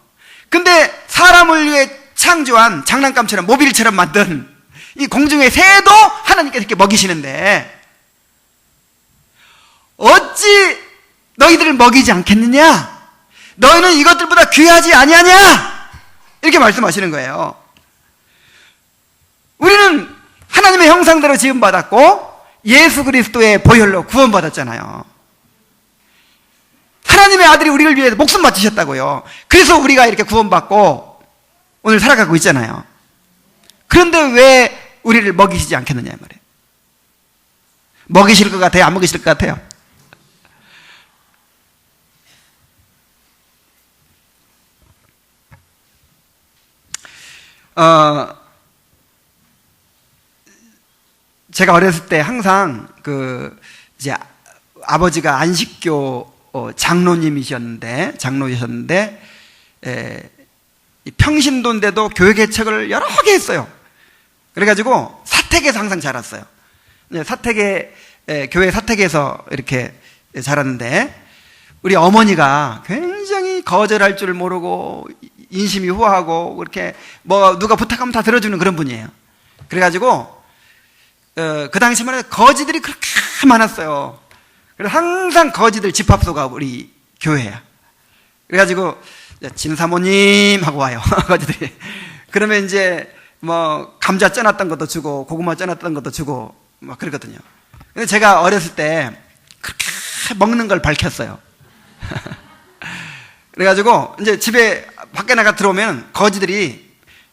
근데 사람을 위해 창조한 장난감처럼 모빌처럼 만든 이 공중의 새도 하나님께서 이렇게 먹이시는데 어찌 너희들을 먹이지 않겠느냐? 너희는 이것들보다 귀하지 아니하냐? 이렇게 말씀하시는 거예요. 우리는 하나님의 형상대로 지음받았고 예수 그리스도의 보혈로 구원받았잖아요. 하나님의 아들이 우리를 위해서 목숨 바치셨다고요. 그래서 우리가 이렇게 구원받고 오늘 살아가고 있잖아요. 그런데 왜 우리를 먹이시지 않겠느냐 말이에요. 먹이실 것 같아요? 안 먹이실 것 같아요? 제가 어렸을 때 항상 이제 아버지가 안식교 장로님이셨는데 평신도인데도 교회 개척을 여러 개 했어요. 그래가지고 사택에서 항상 자랐어요. 교회 사택에서 이렇게 자랐는데 우리 어머니가 굉장히 거절할 줄 모르고 인심이 후하고 그렇게 누가 부탁하면 다 들어주는 그런 분이에요. 그래가지고 그 당시만 해도 거지들이 그렇게 많았어요. 그래서 항상 거지들 집합소가 우리 교회야. 그래가지고 진사모님 하고 와요. 거지들이. 그러면 이제 감자 쪄놨던 것도 주고 고구마 쪄놨던 것도 주고 막 그러거든요. 근데 제가 어렸을 때 그렇게 먹는 걸 밝혔어요. 그래가지고 이제 집에 밖에 나가 들어오면 거지들이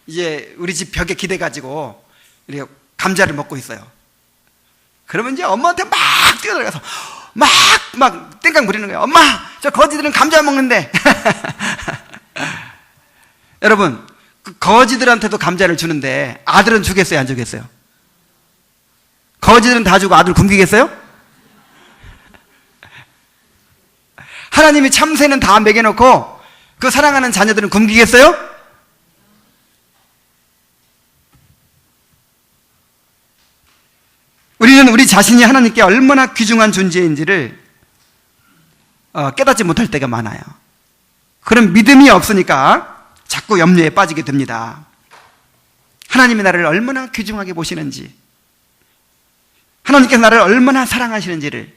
이제 우리 집 벽에 기대가지고 이렇게 감자를 먹고 있어요. 그러면 이제 엄마한테 막 뛰어들어가서 막 땡깡 부리는 거예요. 엄마, 저 거지들은 감자 먹는데. 여러분, 그 거지들한테도 감자를 주는데 아들은 주겠어요, 안 주겠어요? 거지들은 다 주고 아들 굶기겠어요? 하나님이 참새는 다 먹여놓고 그 사랑하는 자녀들은 굶기겠어요? 우리는 우리 자신이 하나님께 얼마나 귀중한 존재인지를 깨닫지 못할 때가 많아요. 그런 믿음이 없으니까 자꾸 염려에 빠지게 됩니다. 하나님이 나를 얼마나 귀중하게 보시는지, 하나님께서 나를 얼마나 사랑하시는지를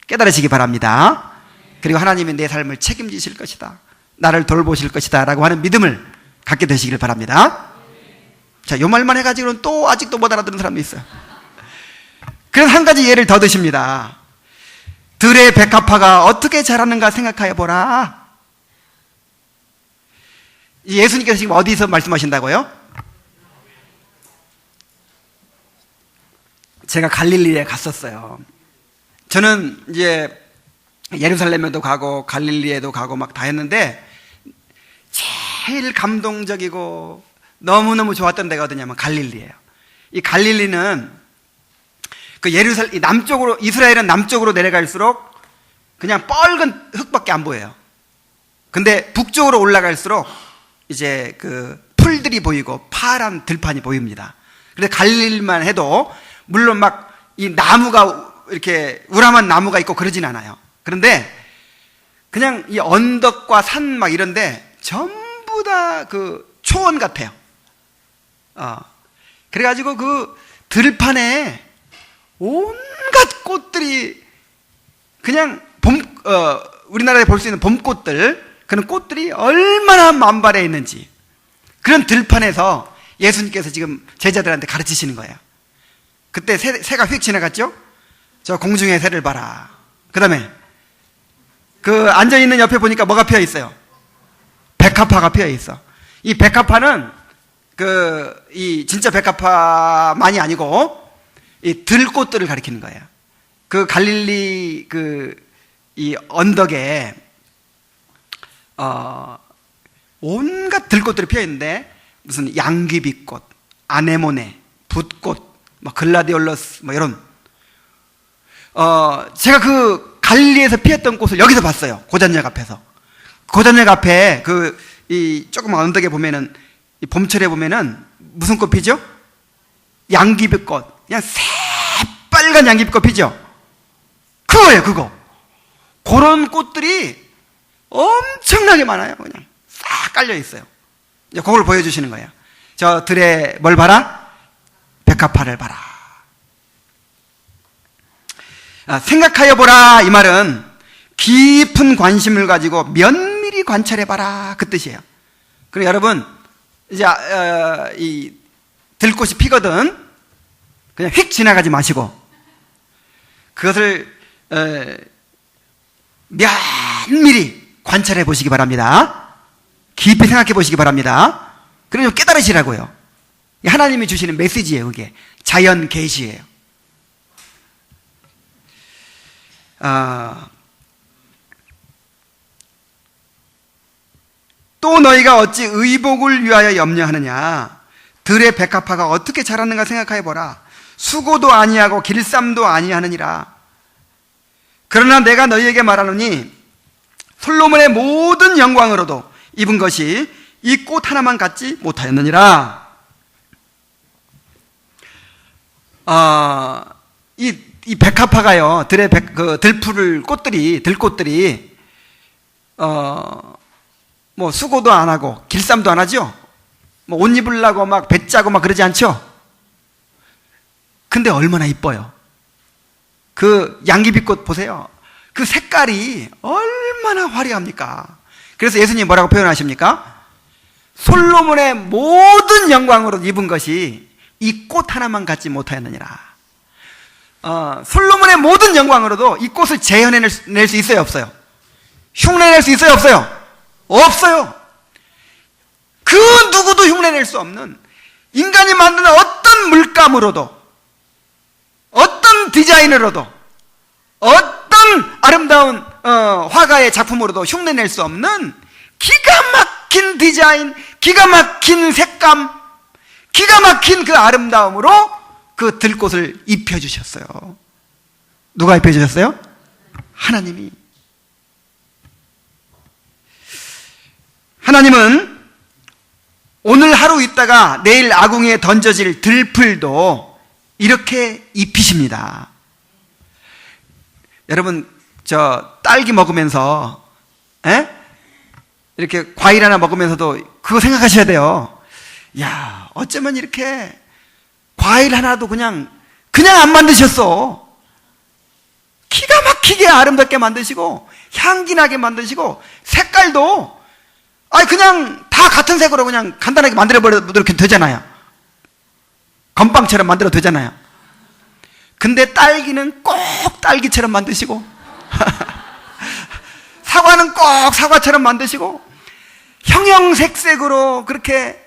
깨달으시기 바랍니다. 그리고 하나님이 내 삶을 책임지실 것이다, 나를 돌보실 것이다 라고 하는 믿음을 갖게 되시길 바랍니다. 자, 요 말만 해가지고는 또 아직도 못 알아듣는 사람도 있어요. 그래서 한 가지 예를 더 드십니다. 들의 백합화가 어떻게 자라는가 생각하여 보라. 예수님께서 지금 어디서 말씀하신다고요? 제가 갈릴리에 갔었어요. 저는 이제 예루살렘에도 가고 갈릴리에도 가고 막 다 했는데 제일 감동적이고 너무너무 좋았던 데가 어디냐면 갈릴리예요. 이 갈릴리는 이 남쪽으로, 이스라엘은 남쪽으로 내려갈수록 그냥 뻘건 흙밖에 안 보여요. 근데 북쪽으로 올라갈수록 이제 풀들이 보이고 파란 들판이 보입니다. 그래서 갈릴리만 해도 물론 막 이 나무가 이렇게 우람한 나무가 있고 그러진 않아요. 그런데 그냥 이 언덕과 산 막 이런데 전부 다 초원 같아요. 그래가지고 들판에 온갖 꽃들이 그냥 우리나라에 볼 수 있는 봄꽃들, 그런 꽃들이 얼마나 만발해 있는지, 그런 들판에서 예수님께서 지금 제자들한테 가르치시는 거예요. 그때 새가 휙 지나갔죠? 저 공중의 새를 봐라. 그 다음에 앉아있는 옆에 보니까 뭐가 피어 있어요? 백합화가 피어 있어. 이 백합화는 이 진짜 백합화만이 아니고 이 들꽃들을 가리키는 거예요. 갈릴리 이 언덕에 온갖 들꽃들이 피어 있는데 무슨 양귀비꽃, 아네모네, 붓꽃, 글라디올러스 이런 제가 갈릴리에서 피었던 꽃을 여기서 봤어요. 고잔역 앞에서. 고잔역 앞에 이 조그만 언덕에 보면은 이 봄철에 보면은 무슨 꽃 피죠? 양귀비꽃, 그냥 새빨간 양귀비꽃 피죠? 그거예요, 그거. 그런 꽃들이 엄청나게 많아요. 그냥 싹 깔려 있어요. 이제 그걸 보여주시는 거예요. 저 들에 뭘 봐라? 백합화를 봐라. 생각하여 보라, 이 말은 깊은 관심을 가지고 면밀히 관찰해 봐라, 그 뜻이에요. 그리고 여러분, 이제 이 들꽃이 피거든. 그냥 휙 지나가지 마시고 그것을 면밀히 관찰해 보시기 바랍니다. 깊이 생각해 보시기 바랍니다. 그리고 깨달으시라고요. 하나님이 주시는 메시지예요. 그게 자연 계시예요. 또 너희가 어찌 의복을 위하여 염려하느냐? 들의 백합화가 어떻게 자랐는가 생각하여 보라. 수고도 아니하고 길쌈도 아니하느니라. 그러나 내가 너희에게 말하노니 솔로몬의 모든 영광으로도 입은 것이 이 꽃 하나만 갖지 못하였느니라. 이 백합화가요, 들풀 꽃들이, 들꽃들이, 뭐, 수고도 안 하고, 길쌈도 안 하죠? 뭐, 옷 입으려고 막, 배 짜고 막 그러지 않죠? 근데 얼마나 이뻐요. 그 양귀비꽃 보세요. 그 색깔이 얼마나 화려합니까? 그래서 예수님이 뭐라고 표현하십니까? 솔로몬의 모든 영광으로 입은 것이 이 꽃 하나만 갖지 못하였느니라. 솔로몬의 모든 영광으로도 이 꽃을 재현해낼 수 있어요, 없어요? 흉내낼 수 있어요, 없어요? 없어요. 그 누구도 흉내낼 수 없는, 인간이 만드는 어떤 물감으로도, 어떤 디자인으로도, 어떤 아름다운 화가의 작품으로도 흉내낼 수 없는 기가 막힌 디자인, 기가 막힌 색감, 기가 막힌 그 아름다움으로 그 들꽃을 입혀주셨어요. 누가 입혀주셨어요? 하나님이. 하나님은 오늘 하루 있다가 내일 아궁이에 던져질 들풀도 이렇게 입히십니다. 여러분, 저 딸기 먹으면서 이렇게 과일 하나 먹으면서도 그거 생각하셔야 돼요. 야, 어쩌면 이렇게 과일 하나도 그냥 안 만드셨어. 기가 막히게 아름답게 만드시고 향기나게 만드시고 색깔도 그냥 다 같은 색으로 그냥 간단하게 만들어버려도 이렇게 되잖아요. 건빵처럼 만들어도 되잖아요. 근데 딸기는 꼭 딸기처럼 만드시고 사과는 꼭 사과처럼 만드시고 형형색색으로 그렇게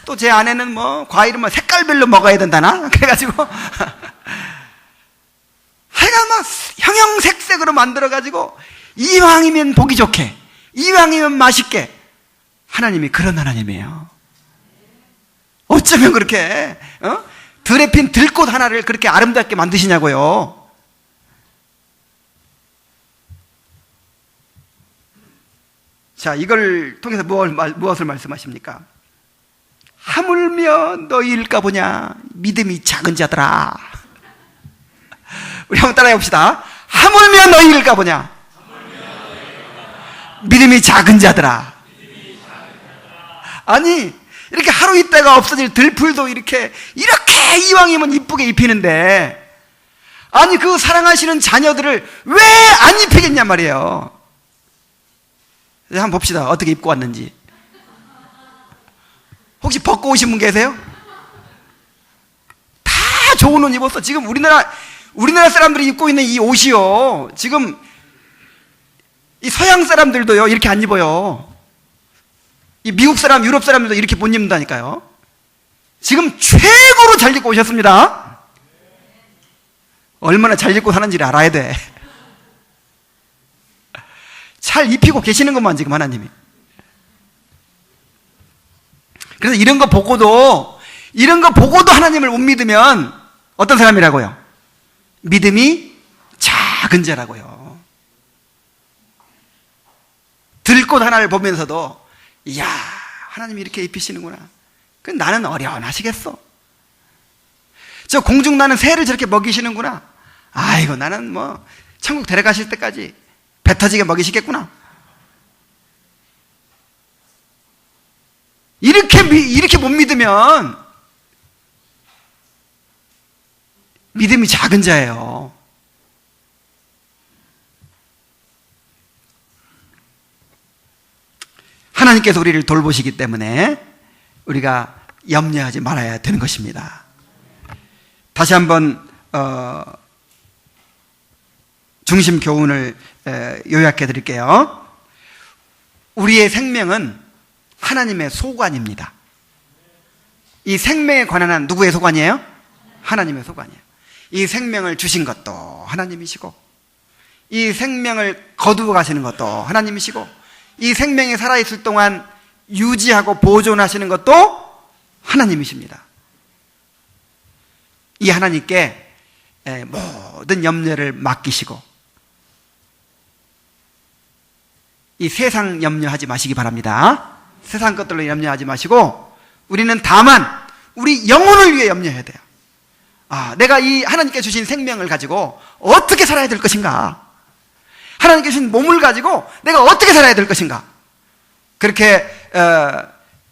또 제 아내는 뭐 과일은 뭐 색깔별로 먹어야 된다나 그래가지고 하여간 막 형형색색으로 만들어가지고 이왕이면 보기 좋게, 이왕이면 맛있게. 하나님이 그런 하나님이에요. 어쩌면 그렇게 들에 핀 들꽃 하나를 그렇게 아름답게 만드시냐고요. 자, 이걸 통해서 무엇을 말씀하십니까? 하물며 너희일까 보냐, 믿음이 작은 자들아. 우리 한번 따라해 봅시다. 하물며 너희일까 보냐, 믿음이 작은 자들아. 아니, 이렇게 하루 있다가 없어질 들풀도 이렇게 이왕이면 이쁘게 입히는데, 아니 그 사랑하시는 자녀들을 왜 안 입히겠냐 말이에요. 한번 봅시다. 어떻게 입고 왔는지. 혹시 벗고 오신 분 계세요? 다 좋은 옷 입었어. 지금 우리나라 사람들이 입고 있는 이 옷이요, 지금 이 서양 사람들도요 이렇게 안 입어요. 이 미국 사람, 유럽 사람들도 이렇게 못 입는다니까요. 지금 최고로 잘 입고 오셨습니다. 얼마나 잘 입고 사는지를 알아야 돼. 잘 입히고 계시는 것만 지금 하나님이. 그래서 이런 거 보고도 하나님을 못 믿으면 어떤 사람이라고요? 믿음이 작은 자라고요. 들꽃 하나를 보면서도 이야, 하나님이 이렇게 입히시는구나. 나는 어려워하시겠어. 저 공중 나는 새를 저렇게 먹이시는구나. 아이고, 나는 뭐 천국 데려가실 때까지 배 터지게 먹이시겠구나. 이렇게 못 믿으면 믿음이 작은 자예요. 하나님께서 우리를 돌보시기 때문에 우리가 염려하지 말아야 되는 것입니다. 다시 한번 중심 교훈을 요약해 드릴게요. 우리의 생명은 하나님의 소관입니다. 이 생명에 관한 한 누구의 소관이에요? 하나님의 소관이에요. 이 생명을 주신 것도 하나님이시고, 이 생명을 거두어 가시는 것도 하나님이시고, 이 생명이 살아있을 동안 유지하고 보존하시는 것도 하나님이십니다. 이 하나님께 모든 염려를 맡기시고, 이 세상 염려하지 마시기 바랍니다. 세상 것들로 염려하지 마시고, 우리는 다만 우리 영혼을 위해 염려해야 돼요. 내가 이 하나님께 주신 생명을 가지고 어떻게 살아야 될 것인가? 하나님께 주신 몸을 가지고 내가 어떻게 살아야 될 것인가? 그렇게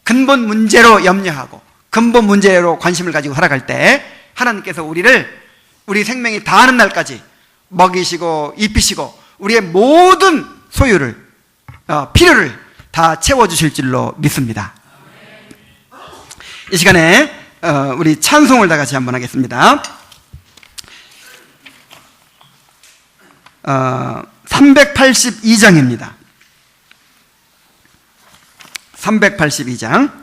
근본 문제로 염려하고 근본 문제로 관심을 가지고 살아갈 때 하나님께서 우리 생명이 다하는 날까지 먹이시고 입히시고 우리의 모든 소유를, 필요를 다 채워주실 줄로 믿습니다. 이 시간에 우리 찬송을 다 같이 한번 하겠습니다. 382장입니다. 382장.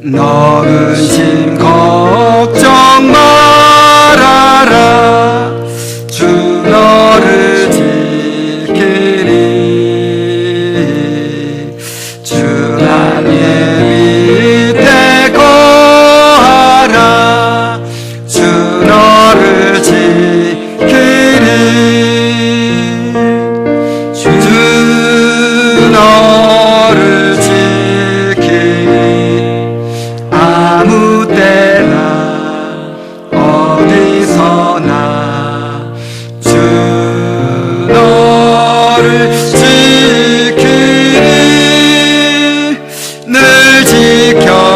너 근심 걱정 말아라. 주 너를 지키리. 주 하나님 밑에 거하라. 주 너를 지키리. 주 너를 지키리. 아무 때나 어디서나 주 너를 지키리. 늘 지켜주시리.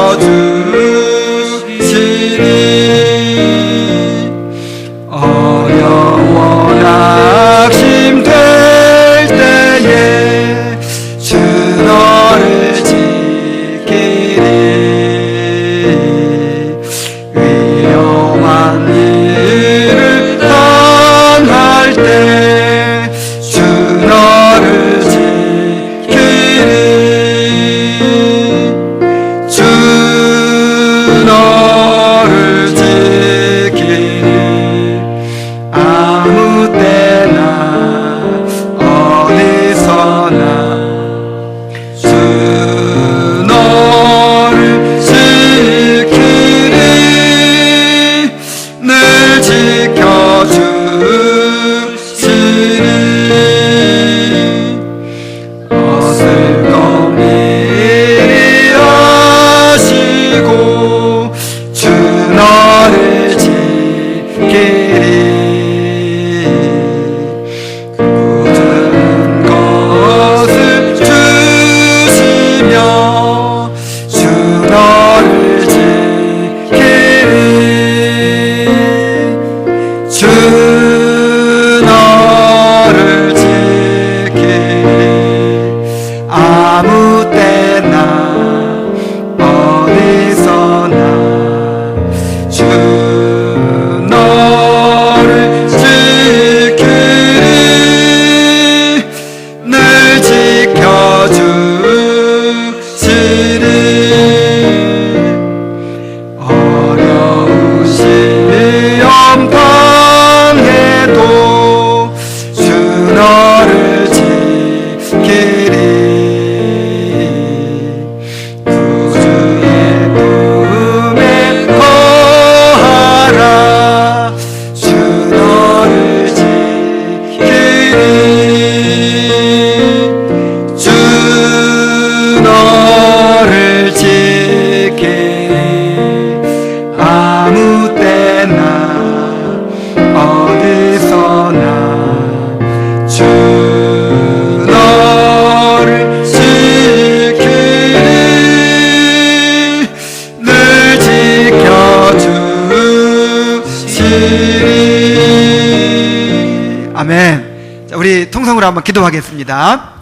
어려워 낙심될 때에 주 너를 지키리. 위험한 일을 당할 때 주 너를 지키리. 주 우리 통성으로 한번 기도하겠습니다.